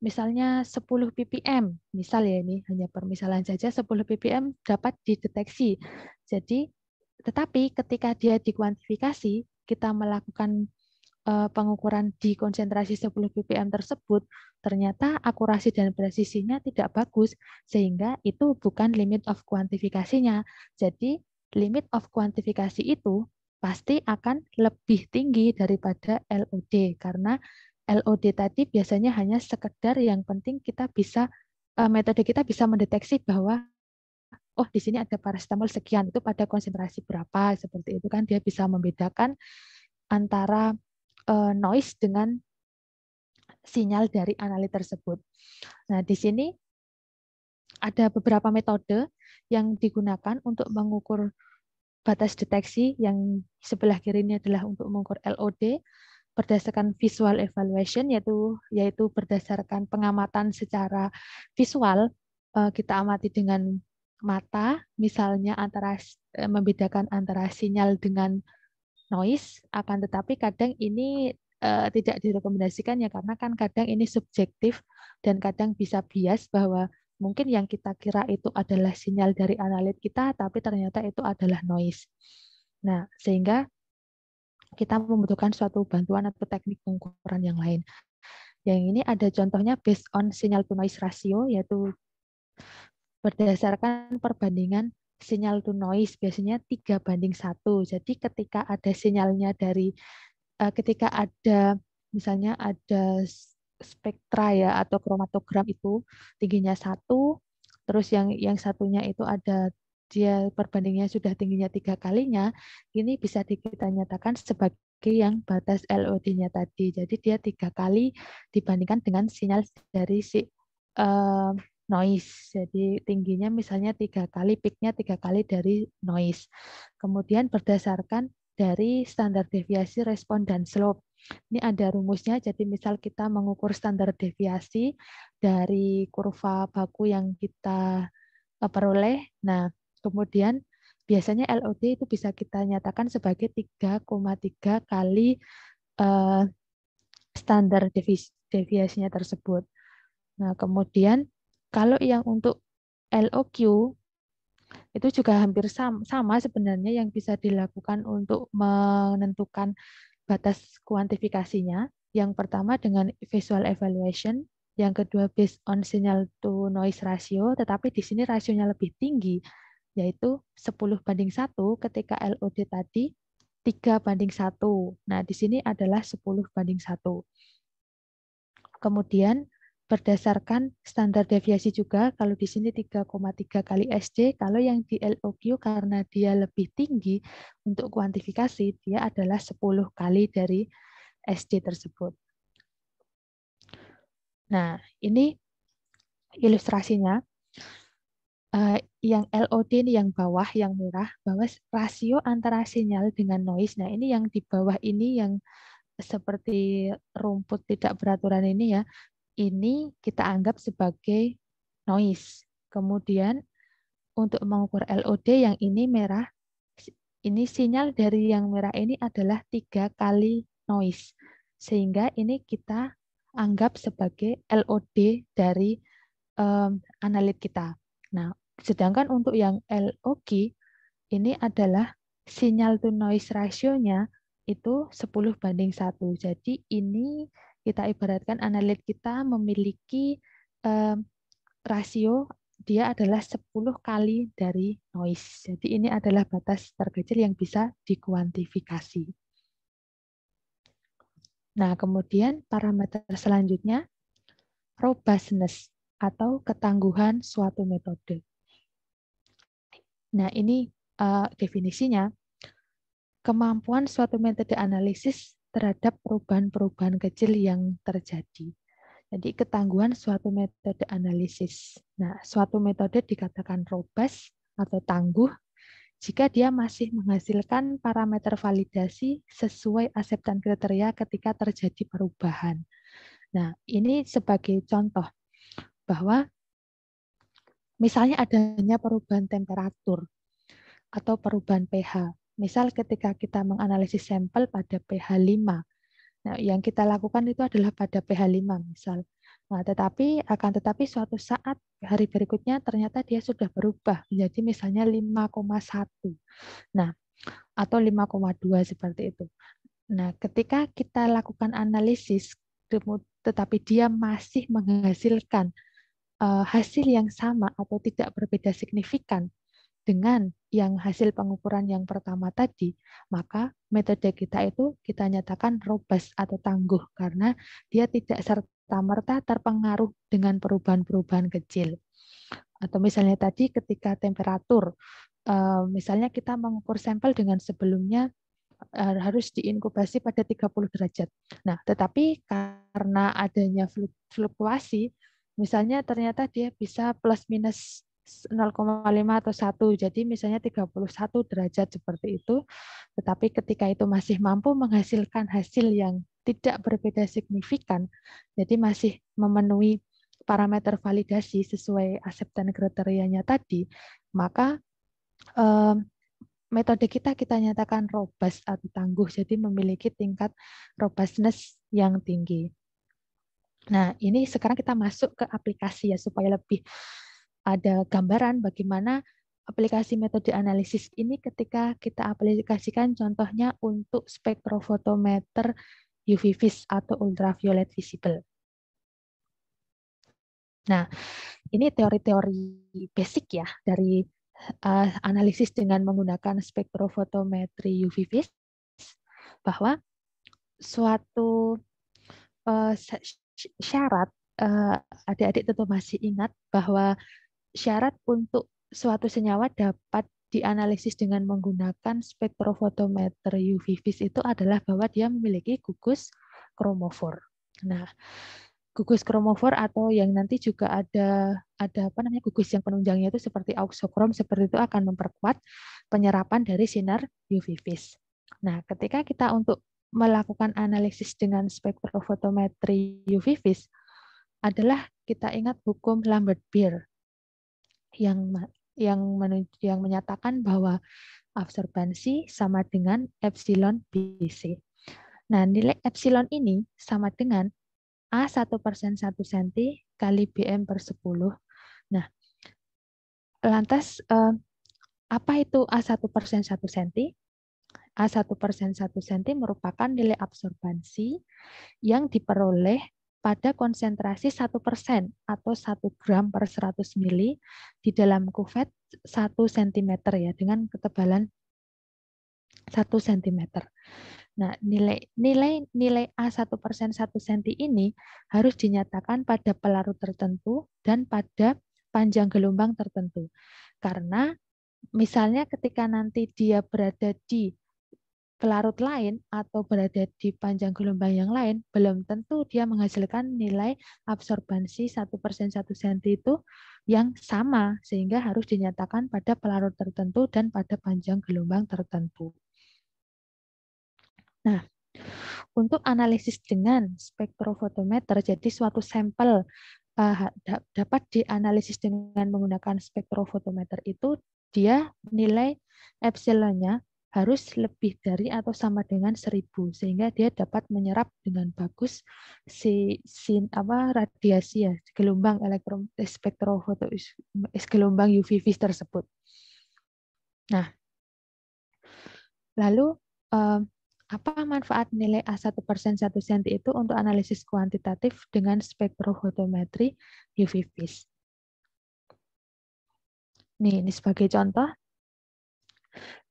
misalnya 10 ppm, misal ya, ini hanya permisalan saja, 10 ppm dapat dideteksi. Jadi, tetapi ketika dia dikuantifikasi, kita melakukan pengukuran di konsentrasi 10 ppm tersebut, ternyata akurasi dan presisinya tidak bagus, sehingga itu bukan limit of kuantifikasinya. Jadi, limit of kuantifikasi itu pasti akan lebih tinggi daripada LOD, karena LOD tadi biasanya hanya sekedar yang penting kita bisa, metode kita bisa mendeteksi bahwa oh di sini ada paracetamol sekian, itu pada konsentrasi berapa, seperti itu kan, dia bisa membedakan antara noise dengan sinyal dari analit tersebut. Nah, di sini ada beberapa metode yang digunakan untuk mengukur batas deteksi. Yang sebelah kiri ini adalah untuk mengukur LOD berdasarkan visual evaluation, yaitu berdasarkan pengamatan secara visual. Kita amati dengan mata, misalnya membedakan antara sinyal dengan noise, akan tetapi kadang ini tidak direkomendasikan ya, karena kan kadang ini subjektif dan kadang bisa bias bahwa mungkin yang kita kira itu adalah sinyal dari analit kita, tapi ternyata itu adalah noise. Nah, sehingga kita membutuhkan suatu bantuan atau teknik pengukuran yang lain. Yang ini ada contohnya based on signal to noise ratio, yaitu berdasarkan perbandingan sinyal to noise, biasanya 3:1. Jadi ketika ada sinyalnya dari ketika ada misalnya ada spektra ya atau kromatogram itu tingginya 1, terus yang satunya itu ada dia perbandingannya sudah tingginya 3 kalinya, ini bisa kita nyatakan sebagai yang batas LOD-nya tadi. Jadi dia 3 kali dibandingkan dengan sinyal dari si noise. Jadi tingginya misalnya 3 kali, peak-nya 3 kali dari noise. Kemudian berdasarkan dari standar deviasi respon dan slope. Ini ada rumusnya, jadi misal kita mengukur standar deviasi dari kurva baku yang kita peroleh, nah kemudian biasanya LOD itu bisa kita nyatakan sebagai 3,3 kali standar deviasinya tersebut. Nah kemudian kalau yang untuk LOQ Itu juga hampir sama sebenarnya yang bisa dilakukan untuk menentukan batas kuantifikasinya. Yang pertama dengan visual evaluation, yang kedua based on signal to noise ratio, tetapi di sini rasionya lebih tinggi, yaitu 10:1 ketika LOD tadi 3:1. Nah, di sini adalah 10:1. Kemudian berdasarkan standar deviasi juga, kalau di sini 3,3 kali SD, kalau yang di LOQ karena dia lebih tinggi untuk kuantifikasi, dia adalah 10 kali dari SD tersebut. Nah, ini ilustrasinya. Yang LOD ini yang bawah, yang merah, bahwa rasio antara sinyal dengan noise. Nah, ini yang di bawah ini yang seperti rumput tidak beraturan ini ya, ini kita anggap sebagai noise. Kemudian untuk mengukur LOD yang ini merah, ini sinyal dari yang merah ini adalah 3 kali noise. Sehingga ini kita anggap sebagai LOD dari analit kita. Nah, sedangkan untuk yang LOG ini adalah sinyal to noise ratio-nya itu 10:1. Jadi ini kita ibaratkan analit kita memiliki rasio dia adalah 10 kali dari noise. Jadi ini adalah batas terkecil yang bisa dikuantifikasi. Nah, kemudian parameter selanjutnya robustness atau ketangguhan suatu metode. Nah, ini definisinya kemampuan suatu metode analisis terhadap perubahan-perubahan kecil yang terjadi. Jadi ketangguhan suatu metode analisis. Nah, suatu metode dikatakan robust atau tangguh jika dia masih menghasilkan parameter validasi sesuai akseptan kriteria ketika terjadi perubahan. Nah, ini sebagai contoh bahwa misalnya adanya perubahan temperatur atau perubahan pH. Misal ketika kita menganalisis sampel pada pH 5. Nah, yang kita lakukan itu adalah pada pH 5 misal. Nah, tetapi suatu saat hari berikutnya ternyata dia sudah berubah menjadi misalnya 5,1. Nah, atau 5,2 seperti itu. Nah, ketika kita lakukan analisis tetapi dia masih menghasilkan hasil yang sama atau tidak berbeda signifikan dengan yang hasil pengukuran yang pertama tadi, maka metode kita itu kita nyatakan robust atau tangguh karena dia tidak serta-merta terpengaruh dengan perubahan-perubahan kecil. Atau misalnya tadi ketika temperatur, misalnya kita mengukur sampel dengan sebelumnya harus diinkubasi pada 30 derajat. Nah, tetapi karena adanya fluktuasi, misalnya ternyata dia bisa plus minus 0,5 atau 1, jadi misalnya 31 derajat seperti itu, tetapi ketika itu masih mampu menghasilkan hasil yang tidak berbeda signifikan, jadi masih memenuhi parameter validasi sesuai akseptan kriterianya tadi, maka metode kita nyatakan robust atau tangguh, jadi memiliki tingkat robustness yang tinggi. Nah, ini sekarang kita masuk ke aplikasi ya, supaya lebih ada gambaran bagaimana aplikasi metode analisis ini ketika kita aplikasikan contohnya untuk spektrofotometer UV-Vis atau ultraviolet visible. Nah, ini teori-teori basic ya dari analisis dengan menggunakan spektrofotometri UV-Vis, bahwa suatu syarat, adik-adik tentu masih ingat bahwa syarat untuk suatu senyawa dapat dianalisis dengan menggunakan spektrofotometer UV-Vis itu adalah bahwa dia memiliki gugus kromofor. Nah, gugus kromofor atau yang nanti juga ada apa namanya gugus yang penunjangnya itu seperti auxokrom seperti itu akan memperkuat penyerapan dari sinar UV-Vis. Nah, ketika kita untuk melakukan analisis dengan spektrofotometri UV-Vis adalah kita ingat hukum Lambert-Beer yang menyatakan bahwa absorbansi sama dengan epsilon BC. Nah, nilai epsilon ini sama dengan A1/1 cm kali BM/10. Nah, lantas Apa itu A1% 1 cm? A1% 1 cm merupakan nilai absorbansi yang diperoleh pada konsentrasi 1% atau 1 gram per 100 mili di dalam kuvet 1 cm ya, dengan ketebalan 1 cm. Nah, nilai A1% 1 cm ini harus dinyatakan pada pelarut tertentu dan pada panjang gelombang tertentu. Karena misalnya ketika nanti dia berada di pelarut lain atau berada di panjang gelombang yang lain, belum tentu dia menghasilkan nilai absorbansi 1% 1 cm itu yang sama, sehingga harus dinyatakan pada pelarut tertentu dan pada panjang gelombang tertentu. Nah, untuk analisis dengan spektrofotometer, jadi suatu sampel dapat dianalisis dengan menggunakan spektrofotometer itu, dia nilai epsilonnya harus lebih dari atau sama dengan 1000, sehingga dia dapat menyerap dengan bagus radiasi ya, gelombang gelombang UV vis tersebut. Nah, lalu apa manfaat nilai A1% 1 cm itu untuk analisis kuantitatif dengan spektrofotometri UV vis? Ini sebagai contoh.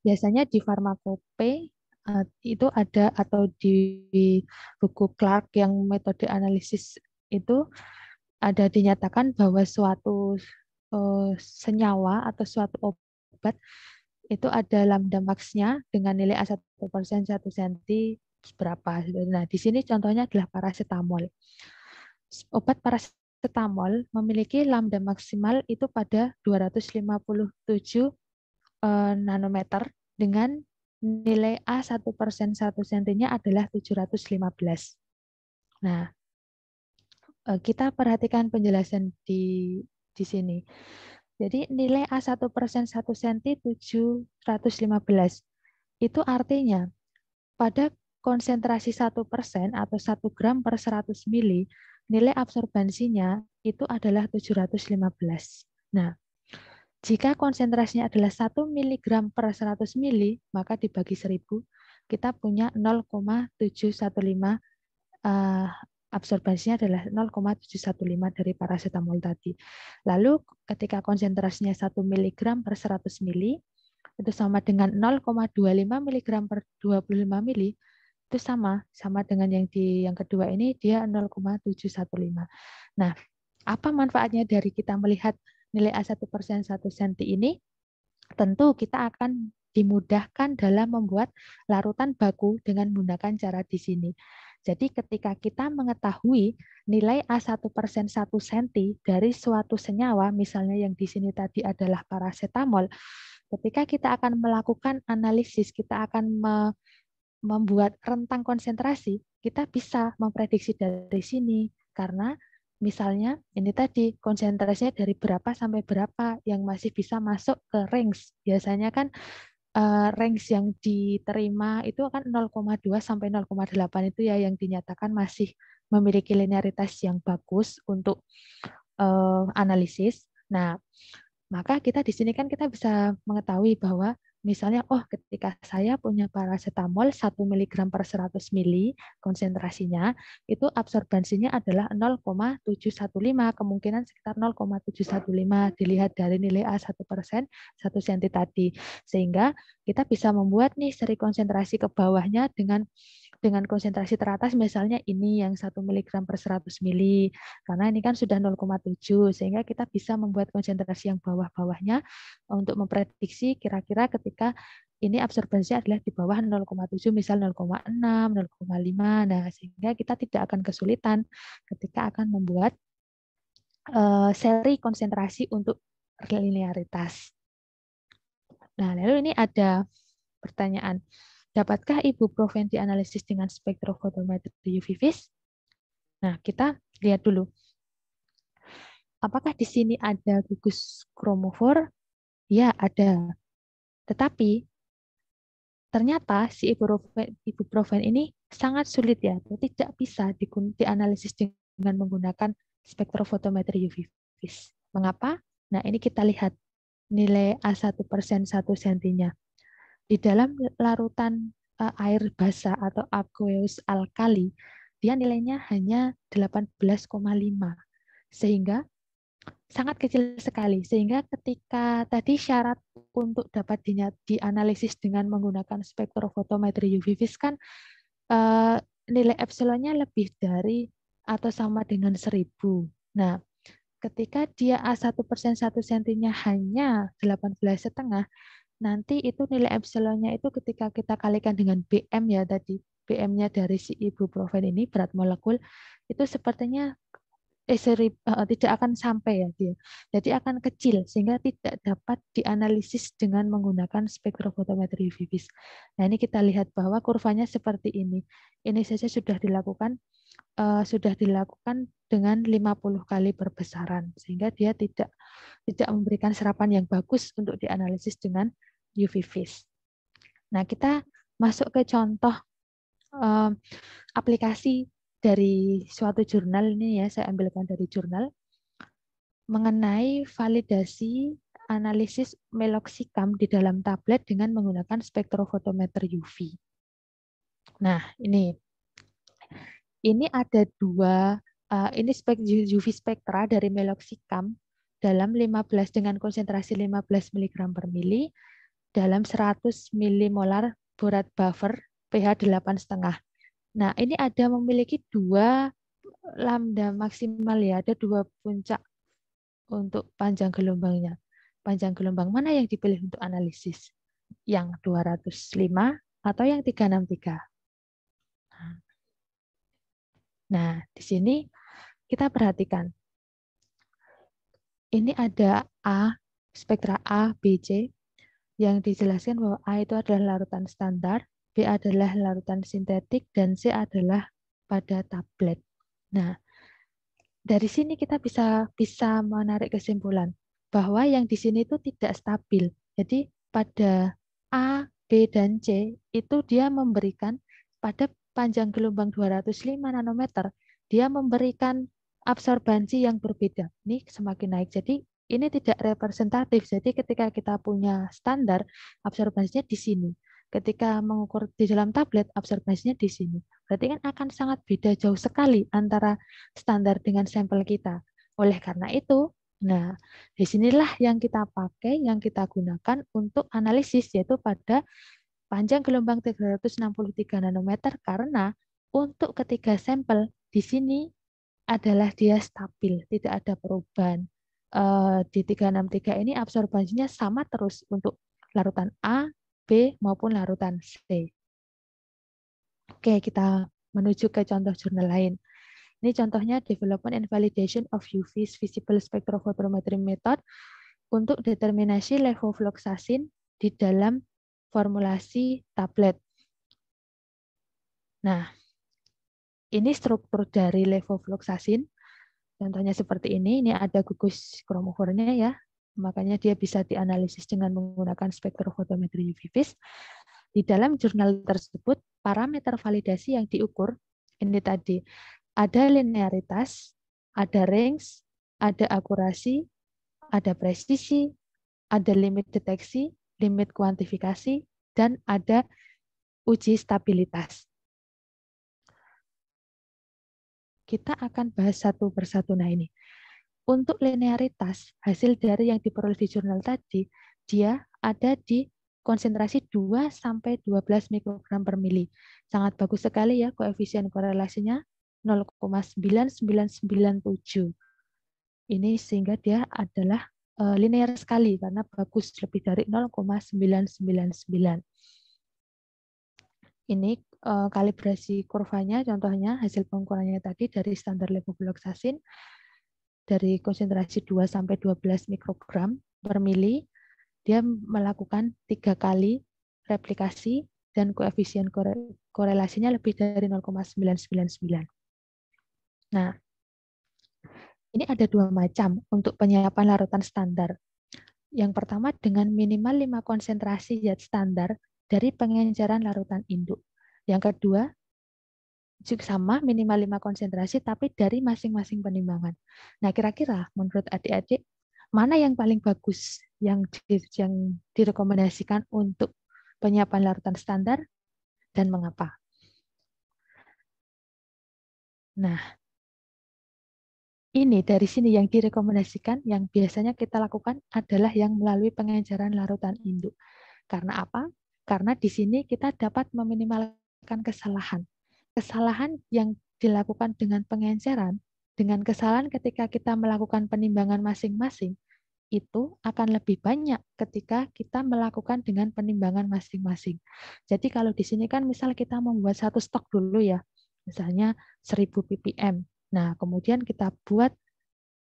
Biasanya di Farmakope itu ada, atau di buku Clark yang metode analisis itu ada dinyatakan bahwa suatu senyawa atau suatu obat itu ada lambda max-nya dengan nilai A1% 1 cm berapa. Nah, di sini contohnya adalah paracetamol. Obat paracetamol memiliki lambda maksimal itu pada 257 nanometer dengan nilai A1% 1 cm-nya adalah 715. Nah, kita perhatikan penjelasan di sini. Jadi nilai A1% 1 cm 715. Itu artinya pada konsentrasi 1% atau 1 gram per 100 mili, nilai absorbansinya itu adalah 715. Nah, jika konsentrasinya adalah 1 mg per 100 mili, maka dibagi 1000, kita punya 0,715, absorbansinya adalah 0,715 dari paracetamol tadi. Lalu ketika konsentrasinya 1 mg per 100 mili, itu sama dengan 0,25 mg per 25 mili, itu sama dengan yang kedua ini, dia 0,715. Nah, apa manfaatnya dari kita melihat nilai A1% 1 cm ini? Tentu kita akan dimudahkan dalam membuat larutan baku dengan menggunakan cara di sini. Jadi ketika kita mengetahui nilai A1% 1 cm dari suatu senyawa, misalnya yang di sini tadi adalah paracetamol, ketika kita akan melakukan analisis, kita akan membuat rentang konsentrasi, kita bisa memprediksi dari sini. Karena misalnya ini tadi konsentrasinya dari berapa sampai berapa yang masih bisa masuk ke range. Biasanya kan range yang diterima itu akan 0,2 sampai 0,8 itu ya yang dinyatakan masih memiliki linearitas yang bagus untuk analisis. Nah, maka kita di sini kan kita bisa mengetahui bahwa misalnya, ketika saya punya paracetamol 1 mg per 100 mili konsentrasinya, itu absorbansinya adalah 0,715, kemungkinan sekitar 0,715 dilihat dari nilai A1% 1 cm tadi. Sehingga kita bisa membuat nih seri konsentrasi ke bawahnya dengan konsentrasi teratas, misalnya ini yang 1 mg per 100 mili, karena ini kan sudah 0,7, sehingga kita bisa membuat konsentrasi yang bawah-bawahnya untuk memprediksi kira-kira ketika ini absorbansi adalah di bawah 0,7, misal 0,6, 0,5. Nah, sehingga kita tidak akan kesulitan ketika akan membuat seri konsentrasi untuk linearitas. Nah, lalu ini ada pertanyaan. Dapatkah ibuprofen dianalisis dengan spektrofotometri UV vis? Nah, kita lihat dulu. Apakah di sini ada gugus kromofor? Ya, ada. Tetapi ternyata si ibuprofen ini sangat sulit ya, tidak bisa dianalisis dengan menggunakan spektrofotometri UV vis. Mengapa? Nah, ini kita lihat nilai A1% 1 sentinya. Di dalam larutan air basa atau aqueous alkali, dia nilainya hanya 18,5. Sehingga sangat kecil sekali. Sehingga ketika tadi syarat untuk dapat dianalisis dengan menggunakan spektrofotometri UV vis kan nilai epsilonnya lebih dari atau sama dengan 1000. Nah, ketika dia A1% 1 sentinya hanya 18,5, nanti itu nilai epsilonnya itu ketika kita kalikan dengan BM ya tadi, BM-nya dari si ibuprofen ini, berat molekul, itu sepertinya tidak akan sampai ya dia. Jadi akan kecil sehingga tidak dapat dianalisis dengan menggunakan spektrofotometri UV vis. Nah, ini kita lihat bahwa kurvanya seperti ini. Ini saja sudah dilakukan dengan 50 kali perbesaran sehingga dia tidak memberikan serapan yang bagus untuk dianalisis dengan UV vis. Nah, kita masuk ke contoh aplikasi dari suatu jurnal ini ya, saya ambilkan dari jurnal mengenai validasi analisis meloxicam di dalam tablet dengan menggunakan spektrofotometer UV. Nah, ini ada dua ini UV spektra dari meloxicam dalam 15 dengan konsentrasi 15 mg per mili dalam 100 milimolar borat buffer pH 8,5. Nah, ini ada memiliki dua lambda maksimal ya, ada dua puncak untuk panjang gelombangnya. Panjang gelombang mana yang dipilih untuk analisis? Yang 205 atau yang 363? Nah, di sini kita perhatikan. Ini ada A, spektra A, B, C, yang dijelaskan bahwa A itu adalah larutan standar, B adalah larutan sintetik, dan C adalah pada tablet. Nah, dari sini kita bisa menarik kesimpulan bahwa yang di sini itu tidak stabil. Jadi pada A, B, dan C itu dia memberikan pada panjang gelombang 205 nanometer, dia memberikan absorbansi yang berbeda. Ini semakin naik. Jadi ini tidak representatif. Jadi ketika kita punya standar, absorbansinya di sini. Ketika mengukur di dalam tablet, absorbansinya di sini. Berarti kan akan sangat beda jauh sekali antara standar dengan sampel kita. Oleh karena itu, nah, disinilah yang kita pakai, yang kita gunakan untuk analisis, yaitu pada panjang gelombang 363 nanometer, karena untuk ketiga sampel di sini adalah dia stabil, tidak ada perubahan. Di 363 ini absorbansinya sama terus untuk larutan A, B, maupun larutan C. Oke, kita menuju ke contoh jurnal lain. Ini contohnya Development and Validation of UV Visible Spectrophotometry Method untuk determinasi levofloxacin di dalam formulasi tablet. Nah, ini struktur dari levofloxacin. Contohnya seperti ini. Ini ada gugus kromofornya ya. Makanya dia bisa dianalisis dengan menggunakan spektrofotometri UV vis. Di dalam jurnal tersebut, parameter validasi yang diukur ini tadi ada linearitas, ada range, ada akurasi, ada presisi, ada limit deteksi, limit kuantifikasi, dan ada uji stabilitas. Kita akan bahas satu persatu. Nah ini, untuk linearitas, hasil dari yang diperoleh di jurnal tadi, dia ada di konsentrasi 2-12 mikrogram per mili. Sangat bagus sekali ya koefisien korelasinya 0,9997. Ini sehingga dia adalah linear sekali karena bagus lebih dari 0,999. Ini kalibrasi kurvanya, contohnya hasil pengukurannya tadi dari standar levofloxacin dari konsentrasi 2-12 mikrogram per mili, dia melakukan 3 kali replikasi dan koefisien korelasinya lebih dari 0,999. Nah, ini ada dua macam untuk penyiapan larutan standar. Yang pertama dengan minimal 5 konsentrasi zat standar dari pengenceran larutan induk. Yang kedua, juga sama minimal 5 konsentrasi tapi dari masing-masing penimbangan. Nah, kira-kira menurut adik-adik mana yang paling bagus yang direkomendasikan untuk penyiapan larutan standar dan mengapa. Nah, ini dari sini yang direkomendasikan, yang biasanya kita lakukan adalah yang melalui pengenceran larutan induk. Karena apa? Karena di sini kita dapat meminimalkan kesalahan. Kesalahan yang dilakukan dengan pengenceran, dengan kesalahan ketika kita melakukan penimbangan masing-masing, itu akan lebih banyak ketika kita melakukan dengan penimbangan masing-masing. Jadi kalau di sini kan misal kita membuat satu stok dulu ya, misalnya 1000 ppm. Nah, kemudian kita buat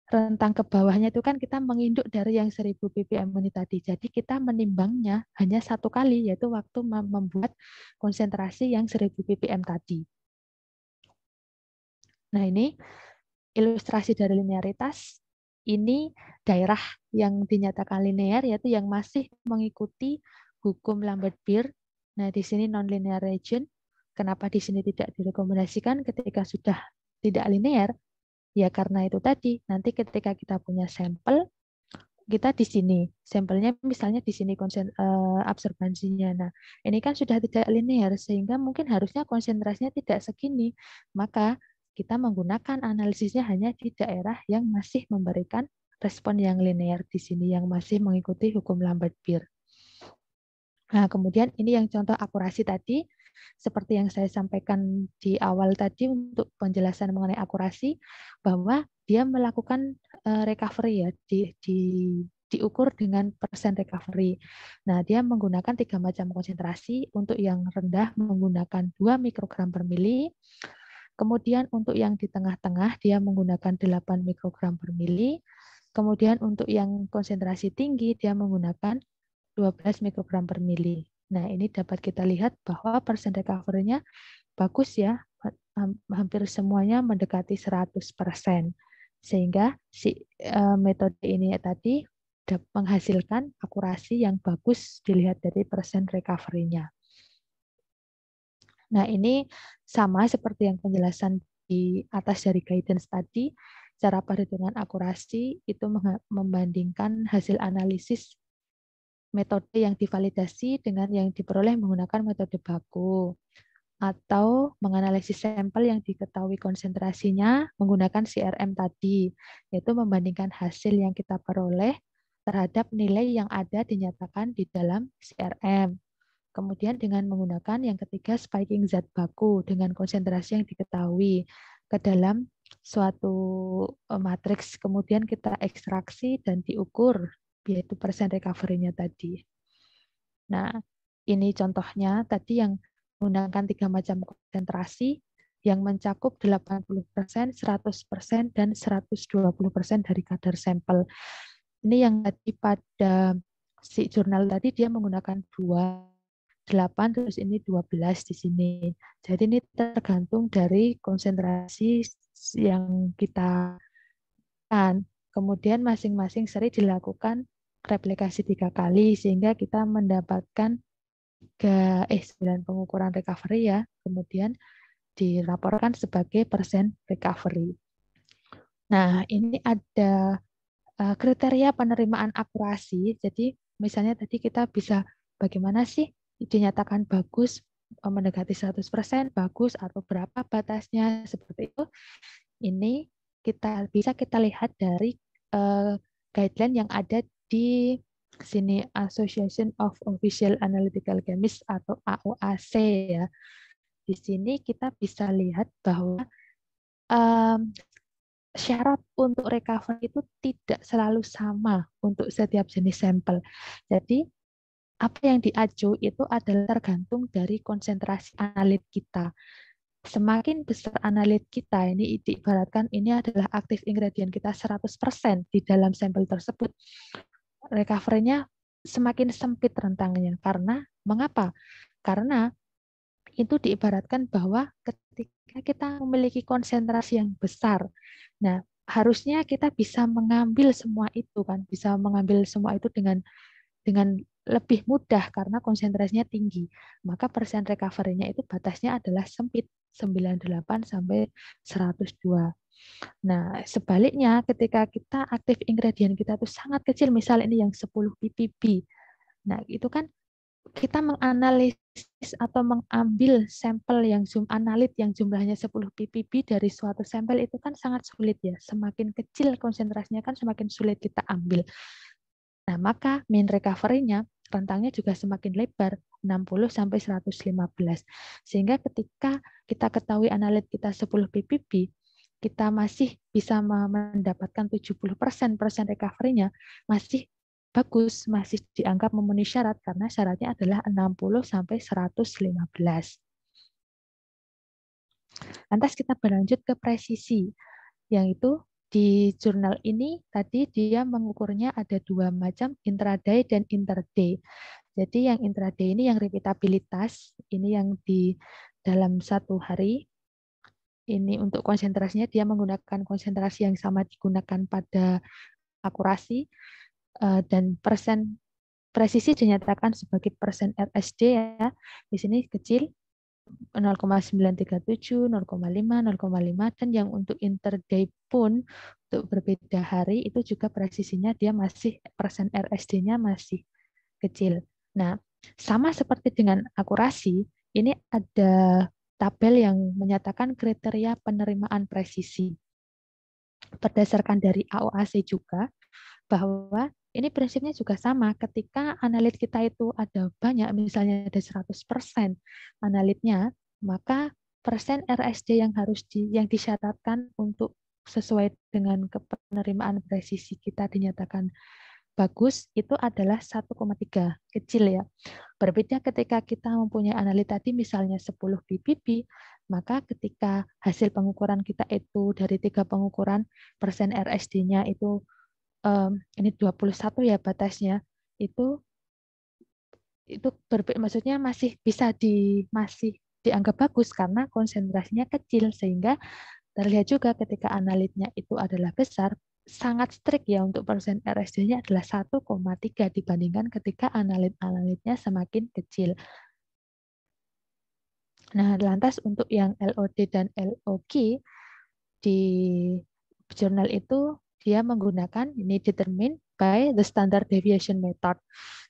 rentang ke bawahnya itu kan kita menginduk dari yang 1000 ppm ini tadi. Jadi kita menimbangnya hanya satu kali, yaitu waktu membuat konsentrasi yang 1000 ppm tadi. Nah, ini ilustrasi dari linearitas. Ini daerah yang dinyatakan linear, yaitu yang masih mengikuti hukum Lambert-Beer. Nah, di sini non-linear region. Kenapa di sini tidak direkomendasikan ketika sudah tidak linear? Ya karena itu tadi, nanti ketika kita punya sampel, kita di sini, sampelnya misalnya di sini absorbansinya. Nah, ini kan sudah tidak linear, sehingga mungkin harusnya konsentrasinya tidak segini. Maka kita menggunakan analisisnya hanya di daerah yang masih memberikan respon yang linear di sini, yang masih mengikuti hukum Lambert-Beer. Nah, kemudian ini yang contoh akurasi tadi, seperti yang saya sampaikan di awal tadi untuk penjelasan mengenai akurasi, bahwa dia melakukan recovery ya, diukur dengan persen recovery. Nah, dia menggunakan 3 macam konsentrasi. Untuk yang rendah menggunakan 2 mikrogram per mili. Kemudian untuk yang di tengah-tengah dia menggunakan 8 mikrogram per mili. Kemudian untuk yang konsentrasi tinggi dia menggunakan 12 mikrogram per mili. Nah, ini dapat kita lihat bahwa persen recovery-nya bagus ya, hampir semuanya mendekati 100%. Sehingga metode ini tadi menghasilkan akurasi yang bagus dilihat dari persen recovery-nya. Nah, ini sama seperti yang penjelasan di atas dari guidance tadi, cara perhitungan akurasi itu membandingkan hasil analisis metode yang divalidasi dengan yang diperoleh menggunakan metode baku, atau menganalisis sampel yang diketahui konsentrasinya menggunakan CRM tadi, yaitu membandingkan hasil yang kita peroleh terhadap nilai yang ada dinyatakan di dalam CRM. Kemudian dengan menggunakan yang ketiga spiking zat baku dengan konsentrasi yang diketahui ke dalam suatu matriks, kemudian kita ekstraksi dan diukur, yaitu persen recovery-nya tadi. Nah, ini contohnya tadi yang menggunakan 3 macam konsentrasi yang mencakup 80%, 100%, dan 120% dari kadar sampel. Ini yang tadi pada si jurnal tadi dia menggunakan 8, terus ini 12 di sini. Jadi ini tergantung dari konsentrasi yang kita kan. Kemudian masing-masing seri dilakukan replikasi 3 kali sehingga kita mendapatkan 9 pengukuran recovery ya. Kemudian dilaporkan sebagai persen recovery. Nah, ini ada kriteria penerimaan akurasi. Jadi misalnya tadi kita bisa bagaimana sih dinyatakan bagus, mendekati 100%, bagus atau berapa batasnya seperti itu. Ini bisa kita lihat dari guideline yang ada di sini, Association of Official Analytical Chemists atau AOAC ya. Di sini kita bisa lihat bahwa syarat untuk recovery itu tidak selalu sama untuk setiap jenis sampel. Jadi apa yang diacu itu adalah tergantung dari konsentrasi analit kita. Semakin besar analit kita, ini diibaratkan ini adalah aktif ingredient kita 100% di dalam sampel tersebut. Recovery-nya semakin sempit rentangnya. Karena mengapa? Karena itu diibaratkan bahwa ketika kita memiliki konsentrasi yang besar, nah harusnya kita bisa mengambil semua itu kan, bisa mengambil semua itu dengan lebih mudah karena konsentrasinya tinggi. Maka persen recovery-nya itu batasnya adalah sempit, 98 sampai 102. Nah, sebaliknya ketika kita aktif ingredient kita itu sangat kecil, misal ini yang 10 ppb. Nah, itu kan kita menganalisis atau mengambil sampel yang analit yang jumlahnya 10 ppb dari suatu sampel itu kan sangat sulit ya. Semakin kecil konsentrasinya kan semakin sulit kita ambil. Nah, maka mean recovery-nya rentangnya juga semakin lebar, 60 sampai 115. Sehingga ketika kita ketahui analit kita 10 ppb, kita masih bisa mendapatkan 70% recovery-nya, masih bagus, masih dianggap memenuhi syarat karena syaratnya adalah 60 sampai 115. Lantas kita berlanjut ke presisi, yang itu di jurnal ini tadi dia mengukurnya ada 2 macam, intraday dan interday. Jadi yang intraday ini yang repeatabilitas, ini yang di dalam 1 hari. Ini untuk konsentrasinya dia menggunakan konsentrasi yang sama digunakan pada akurasi, dan persen presisi dinyatakan sebagai persen RSD ya. Di sini kecil 0,937, 0,5, 0,5, dan yang untuk interday pun untuk berbeda hari itu juga presisinya dia masih persen RSD-nya masih kecil. Nah, sama seperti dengan akurasi, ini ada tabel yang menyatakan kriteria penerimaan presisi. Berdasarkan dari AOAC juga, bahwa ini prinsipnya juga sama. Ketika analit kita itu ada banyak, misalnya ada 100% analitnya, maka persen RSD yang yang disyaratkan untuk sesuai dengan penerimaan presisi kita dinyatakan bagus itu adalah 1,3, kecil ya. Berbeda ketika kita mempunyai analit tadi misalnya 10 ppb, maka ketika hasil pengukuran kita itu dari 3 pengukuran persen RSD-nya itu ini 21 ya batasnya, itu maksudnya masih bisa masih dianggap bagus karena konsentrasinya kecil, sehingga terlihat juga ketika analitnya itu adalah besar, sangat strict ya untuk persen RSD-nya adalah 1,3 dibandingkan ketika analitnya semakin kecil. Nah, lantas untuk yang LOD dan LOG di jurnal itu dia menggunakan ini determined by the standard deviation method.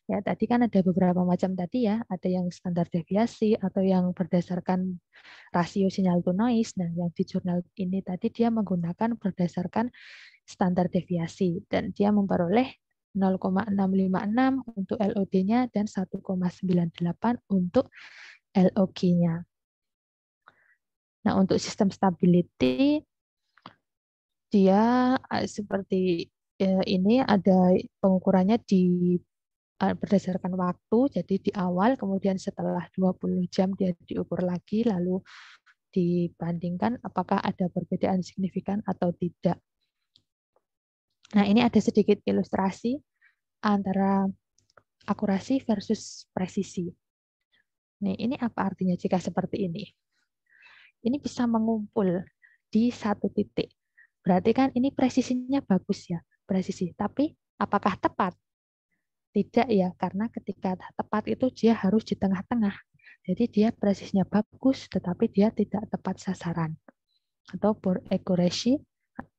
Ya, tadi kan ada beberapa macam tadi ya, ada yang standar deviasi atau yang berdasarkan rasio sinyal to noise. Nah, yang di jurnal ini tadi dia menggunakan berdasarkan standar deviasi dan dia memperoleh 0,656 untuk LOD-nya dan 1,98 untuk LOG-nya. Nah, untuk sistem stability dia seperti ini ada pengukurannya berdasarkan waktu, jadi di awal, kemudian setelah 20 jam dia diukur lagi, lalu dibandingkan apakah ada perbedaan signifikan atau tidak. Nah, ini ada sedikit ilustrasi antara akurasi versus presisi. Nih, ini apa artinya jika seperti ini? Ini bisa mengumpul di satu titik. Berarti kan ini presisinya bagus ya, presisi. Tapi apakah tepat? Tidak ya, karena ketika tepat itu dia harus di tengah-tengah. Jadi dia presisinya bagus, tetapi dia tidak tepat sasaran. Atau poor accuracy,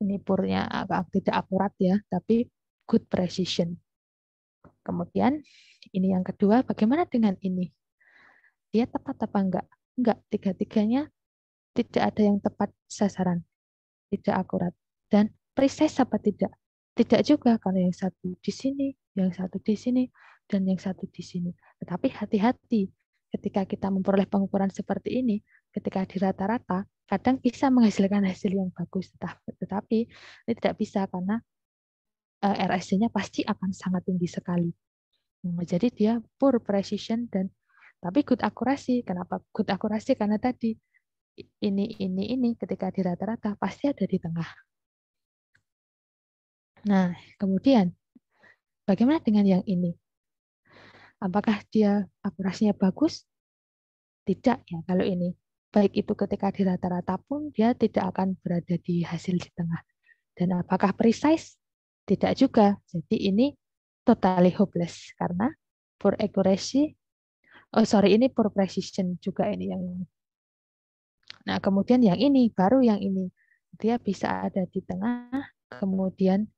ini poornya tidak akurat ya, tapi good precision. Kemudian ini yang kedua, bagaimana dengan ini? Dia tepat apa enggak? Enggak, tiga-tiganya tidak ada yang tepat sasaran, tidak akurat. Dan precise apa tidak? Tidak juga, karena yang satu di sini, yang satu di sini, dan yang satu di sini. Tetapi hati-hati ketika kita memperoleh pengukuran seperti ini, ketika di rata-rata, kadang bisa menghasilkan hasil yang bagus, tetapi ini tidak bisa karena RSD-nya pasti akan sangat tinggi sekali. Jadi dia poor precision tapi good accuracy. Kenapa good accuracy? Karena tadi ini ketika di rata-rata pasti ada di tengah. Nah, kemudian bagaimana dengan yang ini? Apakah dia akurasinya bagus? Tidak ya kalau ini. Baik itu ketika di rata-rata pun dia tidak akan berada di hasil di tengah. Dan apakah precise? Tidak juga. Jadi ini totally hopeless karena poor accuracy. Oh sorry, ini poor precision juga ini yang ini. Nah kemudian yang ini baru yang ini dia bisa ada di tengah, kemudian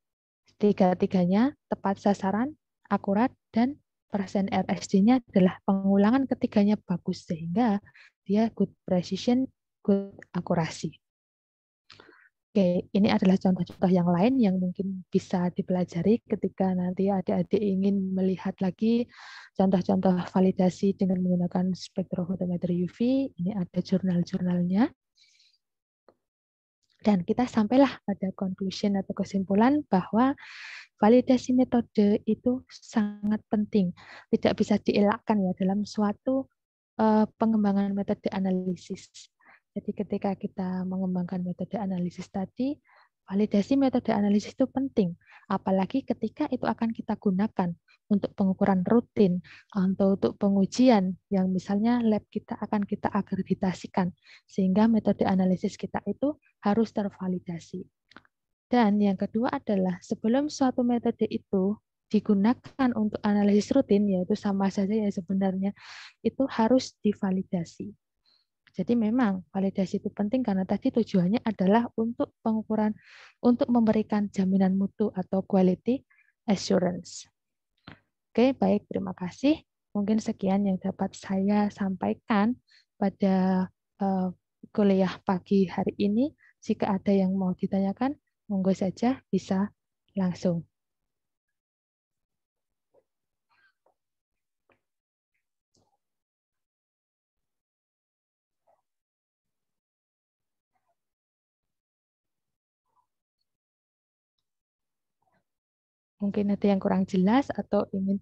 tiga-tiganya tepat sasaran, akurat, dan persen RSD-nya adalah pengulangan ketiganya bagus sehingga dia good precision, good akurasi. Oke, ini adalah contoh-contoh yang lain yang mungkin bisa dipelajari ketika nanti adik-adik ingin melihat lagi contoh-contoh validasi dengan menggunakan spektrofotometri UV. Ini ada jurnal-jurnalnya. Dan kita sampailah pada conclusion atau kesimpulan bahwa validasi metode itu sangat penting. Tidak bisa dielakkan ya dalam suatu pengembangan metode analisis. Jadi ketika kita mengembangkan metode analisis tadi, validasi metode analisis itu penting. Apalagi ketika itu akan kita gunakan untuk pengukuran rutin atau untuk pengujian yang misalnya lab kita akan kita akreditasikan. Sehingga metode analisis kita itu harus tervalidasi. Dan yang kedua adalah sebelum suatu metode itu digunakan untuk analisis rutin, yaitu sama saja ya sebenarnya, itu harus divalidasi. Jadi memang validasi itu penting karena tadi tujuannya adalah untuk pengukuran, untuk memberikan jaminan mutu atau quality assurance. Oke, baik, terima kasih. Mungkin sekian yang dapat saya sampaikan pada kuliah pagi hari ini. Jika ada yang mau ditanyakan, monggo saja bisa langsung. Mungkin ada yang kurang jelas atau ingin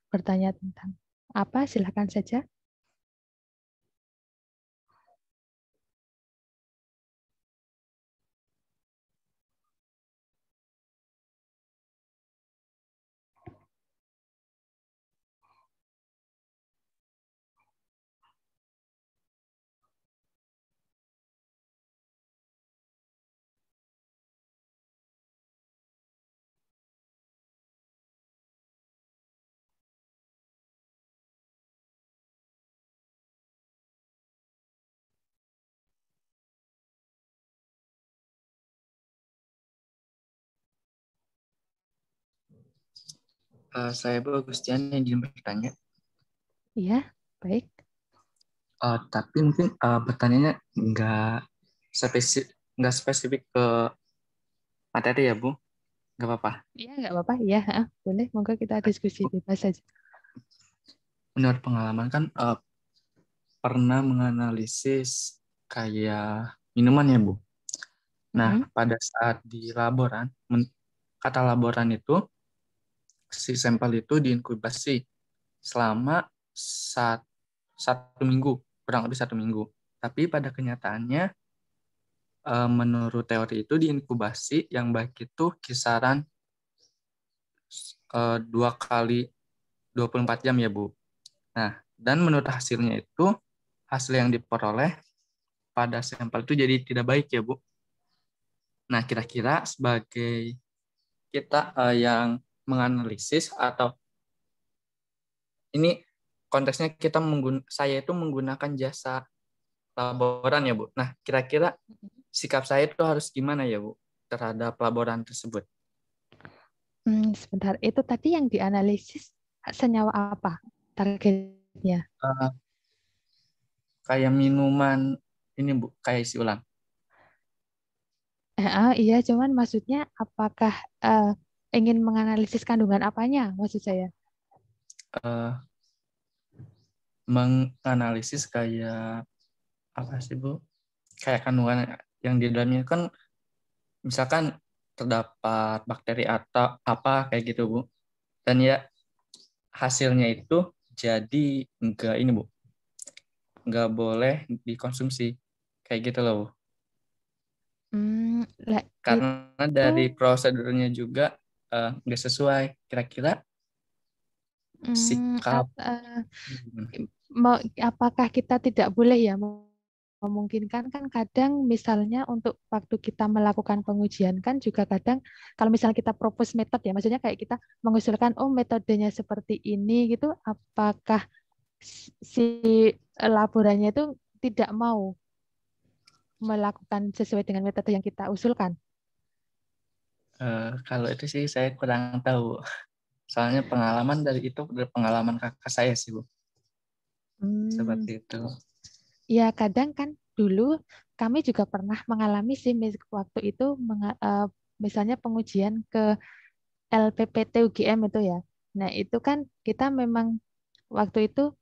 bertanya tentang apa, silakan saja. Saya Bu Agustian yang izin bertanya. Iya, baik. Tapi mungkin pertanyaannya nggak spesifik ke materi ya Bu, nggak apa-apa. Iya, nggak apa-apa. Iya, boleh. Monggo kita diskusi bebas saja. Menurut pengalaman kan pernah menganalisis kayak minuman ya Bu. Nah, pada saat di laboran, kata laboran itu si sampel itu diinkubasi selama 1 minggu, kurang lebih 1 minggu. Tapi pada kenyataannya, menurut teori itu diinkubasi yang baik itu kisaran 2 kali 24 jam ya Bu. Nah, dan menurut hasilnya itu, hasil yang diperoleh pada sampel itu jadi tidak baik ya Bu. Nah, kira-kira sebagai kita yang menganalisis atau ini konteksnya saya itu menggunakan jasa laboran ya Bu. Nah, kira-kira sikap saya itu harus gimana ya Bu terhadap laboran tersebut? Sebentar, itu tadi yang dianalisis senyawa apa targetnya? Kayak minuman ini Bu, kayak isi ulang. Iya, cuman maksudnya apakah ingin menganalisis kandungan apanya, maksud saya? Menganalisis kayak apa sih Bu? Kayak kandungan yang di dalamnya kan misalkan terdapat bakteri atau apa kayak gitu Bu. Dan ya hasilnya itu jadi enggak ini Bu. Enggak boleh dikonsumsi. Kayak gitu loh Bu. Karena dari prosedurnya juga enggak sesuai. Kira-kira sikap apakah kita tidak boleh ya memungkinkan kan kadang misalnya untuk waktu kita melakukan pengujian kan juga kadang kalau misalnya kita propose method ya, maksudnya kayak kita mengusulkan oh metodenya seperti ini gitu, apakah si laborannya itu tidak mau melakukan sesuai dengan metode yang kita usulkan? Kalau itu sih saya kurang tahu. Soalnya pengalaman dari pengalaman kakak saya sih, Bu. Seperti itu. Ya, kadang kan dulu kami juga pernah mengalami sih waktu itu misalnya pengujian ke LPPT UGM itu ya. Nah, itu kan kita memang waktu itu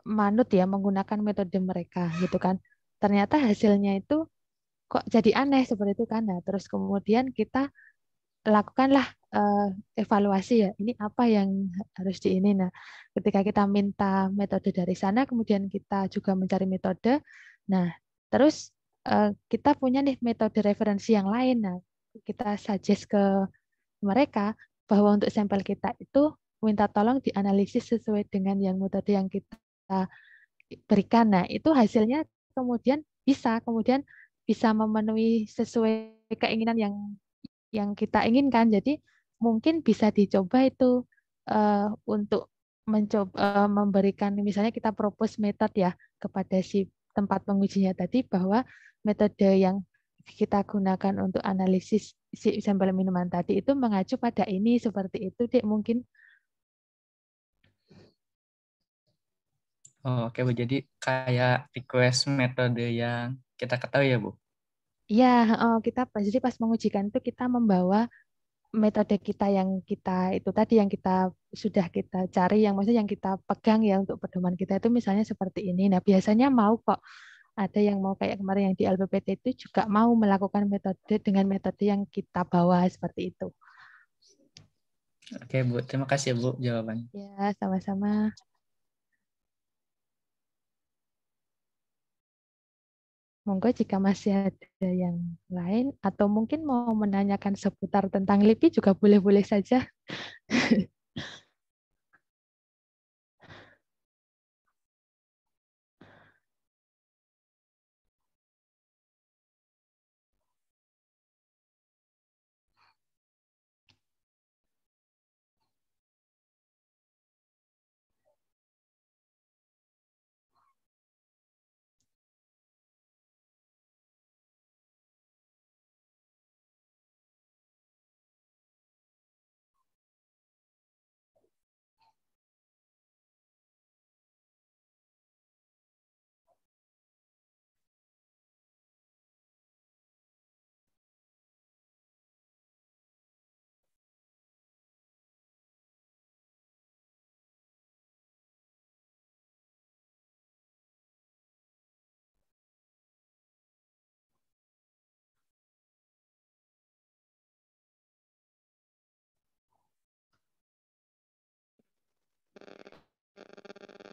manut ya menggunakan metode mereka gitu kan. Ternyata hasilnya itu kok jadi aneh seperti itu kan. Nah, terus kemudian kita lakukanlah evaluasi ya. Ini apa yang harus di ini. Nah, ketika kita minta metode dari sana, kemudian kita juga mencari metode. Nah, terus kita punya nih metode referensi yang lain. Nah, kita suggest ke mereka bahwa untuk sampel kita itu minta tolong dianalisis sesuai dengan yang metode yang kita berikan. Nah, itu hasilnya kemudian bisa memenuhi sesuai keinginan yang kita inginkan. Jadi mungkin bisa dicoba itu untuk mencoba memberikan misalnya kita propose metode ya kepada si tempat pengujinya tadi bahwa metode yang kita gunakan untuk analisis si sampel minuman tadi itu mengacu pada ini seperti itu, Dek, mungkin. Oh, oke, Bu. Jadi kayak request metode yang kita ketahui ya, Bu? Iya, jadi pas mengujikan itu kita membawa metode kita yang kita itu tadi yang sudah kita cari, yang maksudnya yang kita pegang ya untuk pedoman kita itu misalnya seperti ini. Nah, biasanya mau kok ada yang mau kayak kemarin yang di LPPT itu juga mau melakukan metode dengan metode yang kita bawa seperti itu. Oke, Bu. Terima kasih ya, Bu, jawabannya. Ya, sama-sama. Monggo jika masih ada yang lain atau mungkin mau menanyakan seputar tentang LIPI juga boleh-boleh saja.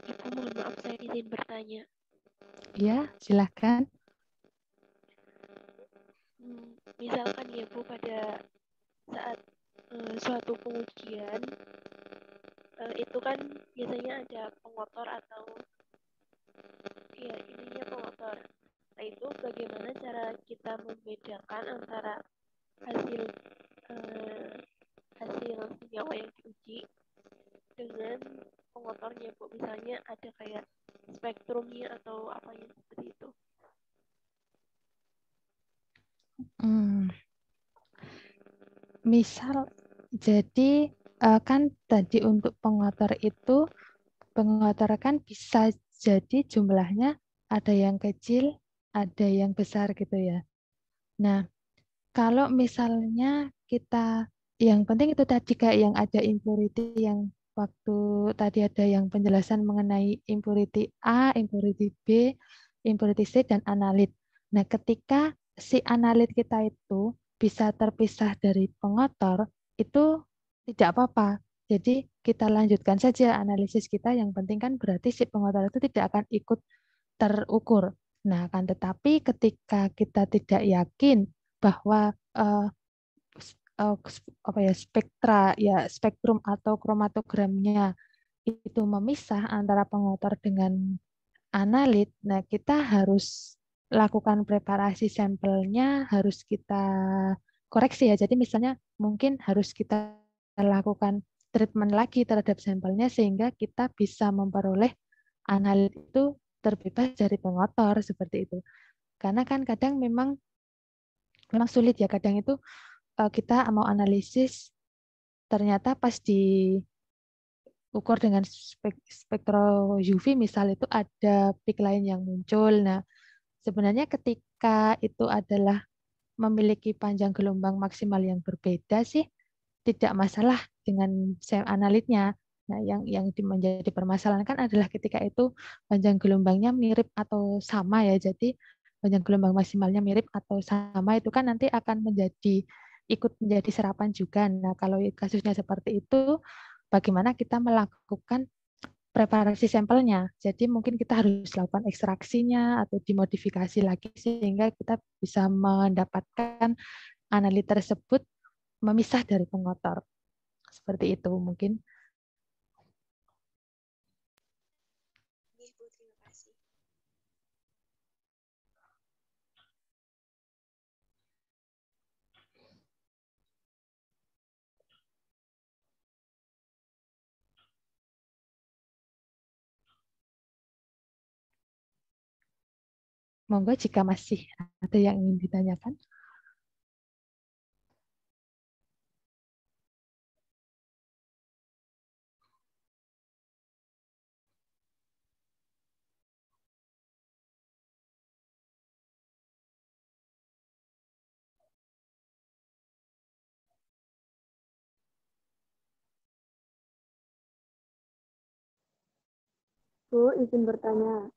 Ibu, mohon maaf saya izin bertanya. Ya, silakan. Misalkan ya Bu, pada saat suatu pengujian itu kan biasanya ada pengotor atau ya ininya pengotor. Nah, itu bagaimana cara kita membedakan antara hasil hasil senyawa yang diuji dengan pengotornya, Bu? Misalnya ada kayak spektrumnya atau apa yang seperti itu. Misal, jadi kan tadi untuk pengotor itu, pengotor kan bisa jadi jumlahnya ada yang kecil, ada yang besar gitu ya. Nah, kalau misalnya kita, yang penting itu tadi kayak yang ada impurity yang waktu tadi ada yang penjelasan mengenai impurity A, impurity B, impurity C, dan analit. Nah, ketika si analit kita itu bisa terpisah dari pengotor, itu tidak apa-apa. Jadi kita lanjutkan saja analisis kita, yang penting kan berarti si pengotor itu tidak akan ikut terukur. Nah, kan tetapi ketika kita tidak yakin bahwa spektrum atau kromatogramnya itu memisah antara pengotor dengan analit, nah kita harus lakukan preparasi sampelnya, harus kita koreksi ya. Jadi misalnya mungkin harus kita lakukan treatment lagi terhadap sampelnya sehingga kita bisa memperoleh analit itu terbebas dari pengotor seperti itu. Karena kan kadang memang memang sulit ya, kadang itu kita mau analisis ternyata pas diukur dengan spektro UV misal itu ada peak lain yang muncul. Nah, sebenarnya ketika itu adalah memiliki panjang gelombang maksimal yang berbeda sih, tidak masalah dengan analitnya. Nah, yang menjadi permasalahan kan adalah ketika itu panjang gelombangnya mirip atau sama ya. Jadi panjang gelombang maksimalnya mirip atau sama itu kan nanti akan ikut menjadi serapan juga. Nah, kalau kasusnya seperti itu, bagaimana kita melakukan preparasi sampelnya. Jadi mungkin kita harus lakukan ekstraksinya atau dimodifikasi lagi sehingga kita bisa mendapatkan analit tersebut memisah dari pengotor. Seperti itu mungkin. Iya, Bu, terima kasih. Monggo jika masih ada yang ingin ditanyakan. Bu, izin bertanya.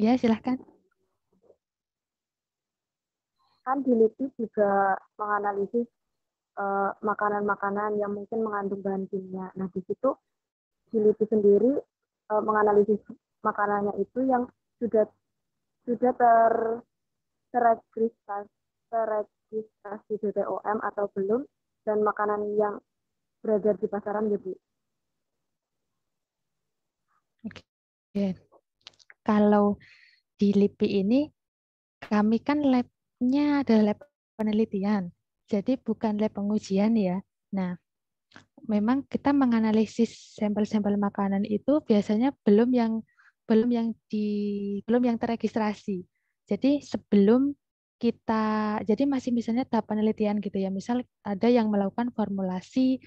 Ya, silahkan. Kan di LIPI juga menganalisis makanan-makanan yang mungkin mengandung bahan kimia. Nah, di situ di LIPI sendiri menganalisis makanannya itu yang sudah terregistrasi BPOM atau belum, dan makanan yang beredar di pasaran ya, Bu. Oke. Kalau di LIPI ini, kami kan lab-nya adalah lab penelitian. Jadi bukan lab pengujian ya. Nah, memang kita menganalisis sampel-sampel makanan itu biasanya belum yang di belum yang terregistrasi. Jadi sebelum kita jadi masih misalnya tahap penelitian gitu ya. Misal ada yang melakukan formulasi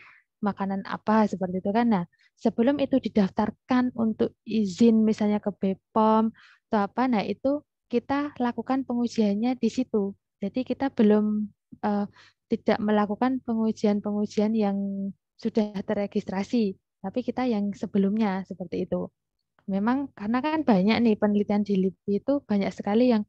makanan apa seperti itu kan. Nah, sebelum itu didaftarkan untuk izin misalnya ke BPOM atau apa, nah itu kita lakukan pengujiannya di situ. Jadi kita belum eh, tidak melakukan pengujian-pengujian yang sudah terregistrasi, tapi kita yang sebelumnya seperti itu. Memang karena kan banyak nih penelitian di LIPI itu banyak sekali yang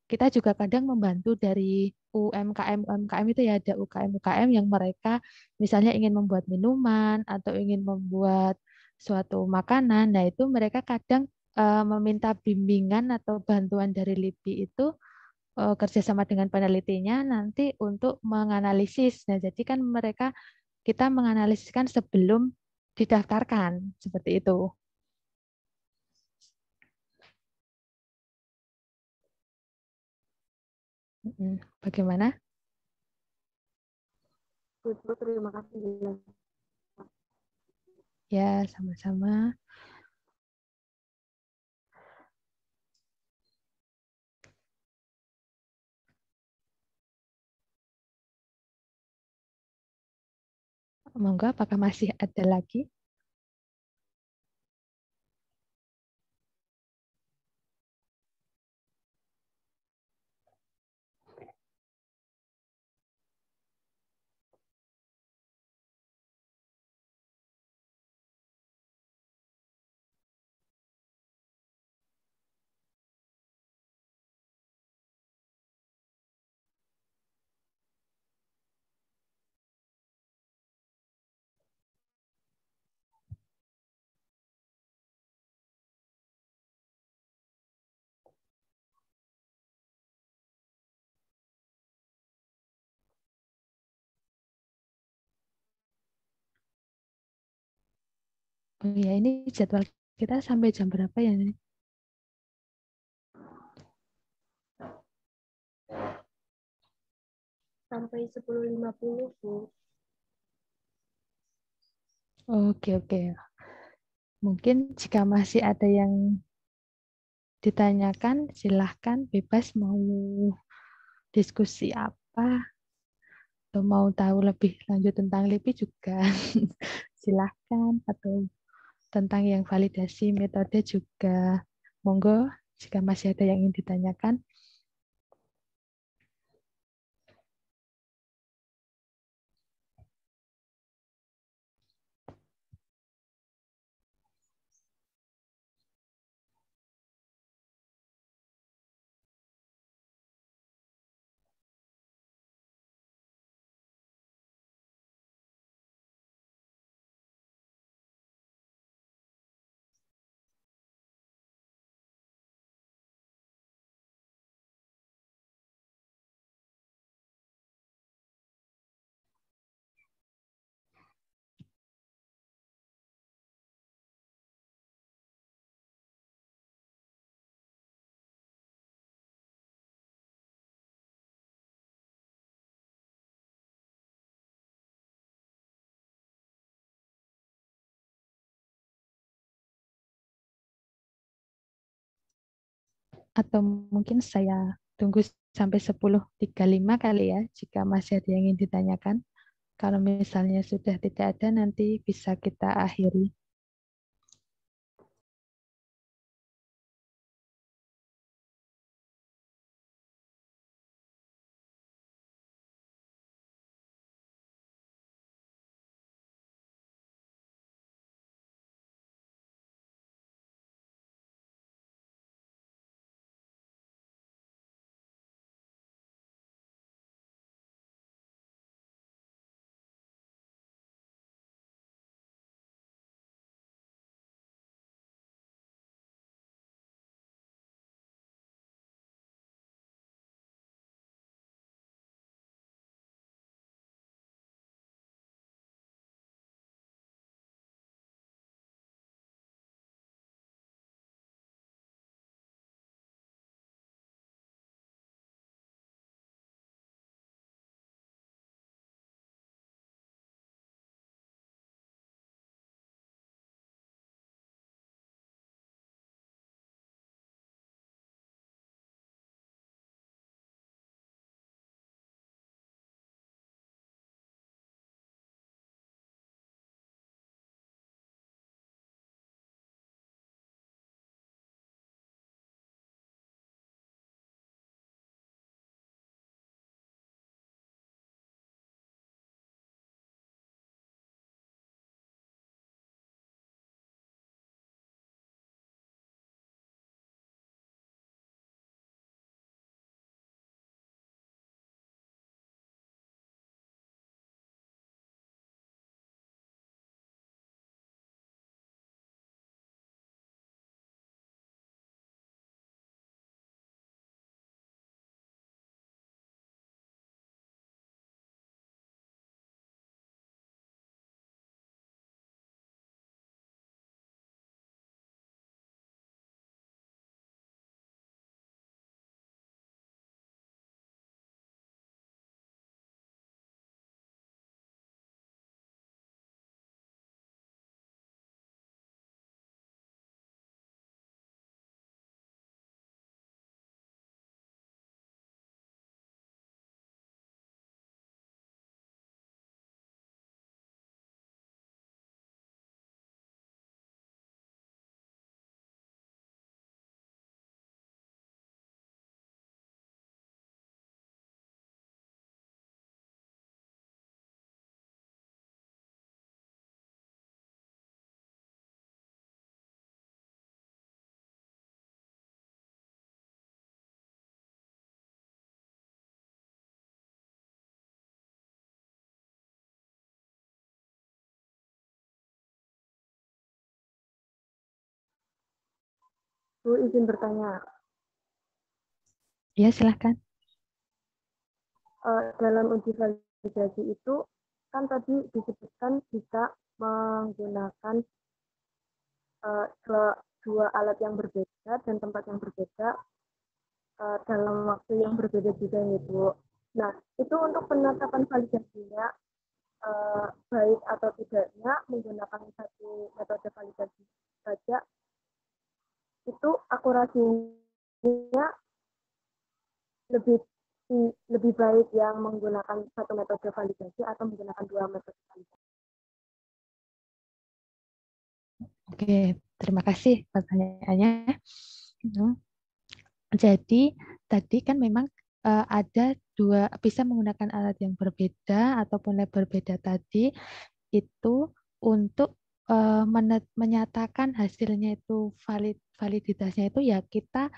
kita juga kadang membantu dari UMKM UMKM itu ya, ada UKM UKM yang mereka misalnya ingin membuat minuman atau ingin membuat suatu makanan. Nah, itu mereka kadang meminta bimbingan atau bantuan dari LIPI itu kerjasama dengan penelitinya nanti untuk menganalisis. Nah, jadi kan kita menganalisiskan sebelum didaftarkan seperti itu. Bagaimana? Bu, terima kasih. Ya, sama-sama. Monggo, apakah masih ada lagi? Oh ya, ini jadwal kita sampai jam berapa ya? Sampai 10.50, Bu. Oke, oke. Mungkin jika masih ada yang ditanyakan, silahkan bebas mau diskusi apa atau mau tahu lebih lanjut tentang LIPI juga silahkan, atau tentang yang validasi metode juga monggo jika masih ada yang ingin ditanyakan. Atau mungkin saya tunggu sampai 10.35 kali ya, jika masih ada yang ingin ditanyakan. Kalau misalnya sudah tidak ada, nanti bisa kita akhiri. Bu, izin bertanya. Ya, silahkan. Dalam uji validasi itu kan tadi disebutkan bisa menggunakan dua alat yang berbeda dan tempat yang berbeda dalam waktu yang berbeda juga nih Bu. Nah, itu untuk penetapan validasinya baik atau tidaknya menggunakan satu metode validasi saja, itu akurasinya lebih lebih baik yang menggunakan satu metode validasi atau menggunakan dua metode validasi. Oke, terima kasih pertanyaannya. Jadi tadi kan memang ada dua, bisa menggunakan alat yang berbeda ataupun lab berbeda tadi itu untuk menyatakan hasilnya itu validitasnya itu ya kita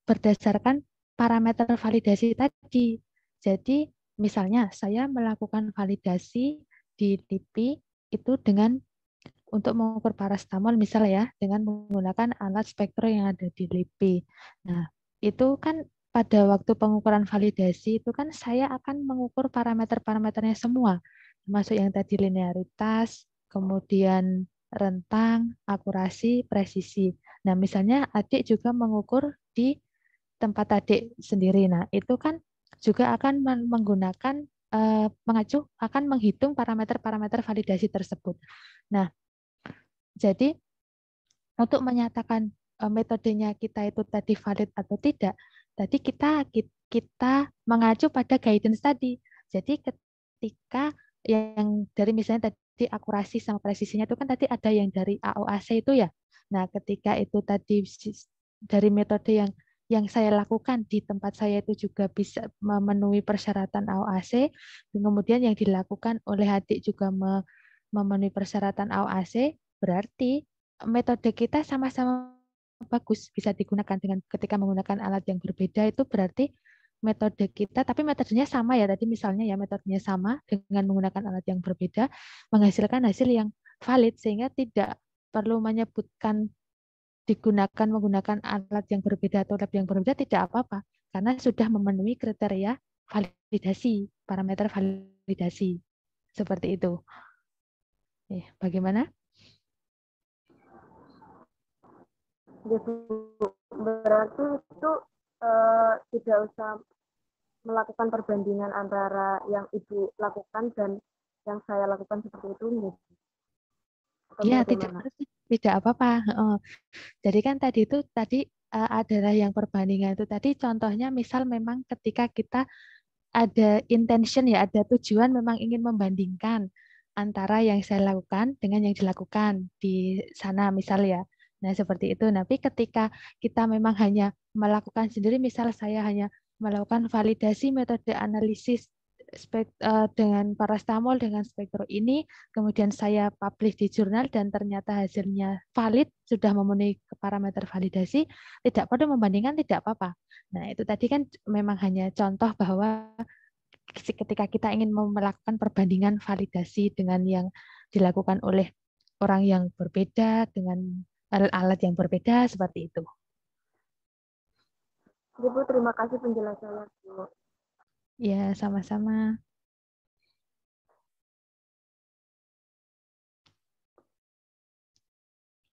berdasarkan parameter validasi tadi. Jadi misalnya saya melakukan validasi di LIPI itu dengan untuk mengukur parastamol misalnya ya dengan menggunakan alat spektro yang ada di LIPI. Nah, itu kan pada waktu pengukuran validasi itu kan saya akan mengukur parameter-parameternya semua, termasuk yang tadi linearitas, kemudian rentang, akurasi, presisi. Nah, misalnya adik juga mengukur di tempat adik sendiri. Nah, itu kan juga akan menggunakan mengacu akan menghitung parameter-parameter validasi tersebut. Nah, jadi untuk menyatakan metodenya kita itu tadi valid atau tidak, tadi kita mengacu pada guidance tadi. Jadi ketika yang dari misalnya tadi akurasi sama presisinya itu kan tadi ada yang dari AOAC itu ya. Nah, ketika itu tadi dari metode yang saya lakukan di tempat saya itu juga bisa memenuhi persyaratan AOAC, kemudian yang dilakukan oleh adik juga memenuhi persyaratan AOAC, berarti metode kita sama-sama bagus bisa digunakan dengan ketika menggunakan alat yang berbeda itu berarti metode kita tapi metodenya sama ya tadi misalnya ya metodenya sama dengan menggunakan alat yang berbeda menghasilkan hasil yang valid sehingga tidak perlu menyebutkan digunakan menggunakan alat yang berbeda atau lab yang berbeda tidak apa-apa karena sudah memenuhi kriteria validasi parameter validasi seperti itu. Bagaimana? Gitu. Berarti itu tidak usah melakukan perbandingan antara yang Ibu lakukan dan yang saya lakukan seperti itu nih. Iya, tidak apa-apa. Jadi kan tadi itu adalah yang perbandingan itu tadi contohnya misal memang ketika kita ada intention ya, ada tujuan memang ingin membandingkan antara yang saya lakukan dengan yang dilakukan di sana misal ya. Nah, seperti itu. Tapi ketika kita memang hanya melakukan sendiri, misal saya hanya melakukan validasi metode analisis dengan parastamol dengan spektro ini, kemudian saya publish di jurnal dan ternyata hasilnya valid, sudah memenuhi parameter validasi, tidak perlu membandingkan, tidak apa-apa. Nah, itu tadi kan memang hanya contoh bahwa ketika kita ingin melakukan perbandingan validasi dengan yang dilakukan oleh orang yang berbeda, dengan alat yang berbeda, seperti itu. Ibu, terima kasih penjelasannya, Bu. Ya, sama-sama.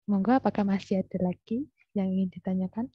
Monggo, apakah masih ada lagi yang ingin ditanyakan?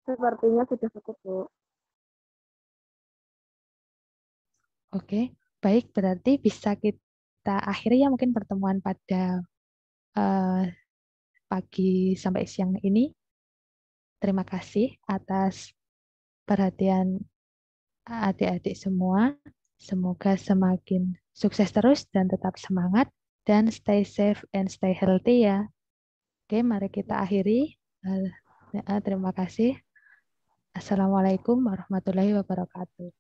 Sepertinya sudah cukup, Bu. Oke, baik, berarti bisa kita kita akhiri ya mungkin pertemuan pada pagi sampai siang ini. Terima kasih atas perhatian adik-adik semua. Semoga semakin sukses terus dan tetap semangat dan stay safe and stay healthy ya. Oke, mari kita akhiri. Terima kasih. Assalamualaikum warahmatullahi wabarakatuh.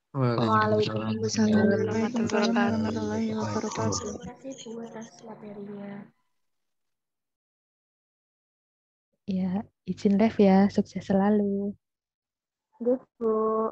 Waalaikumsalam warahmatullahi wabarakatuh. Terima kasih Bu atas materinya. Ya, izin live ya. Sukses selalu. Yes, Bu.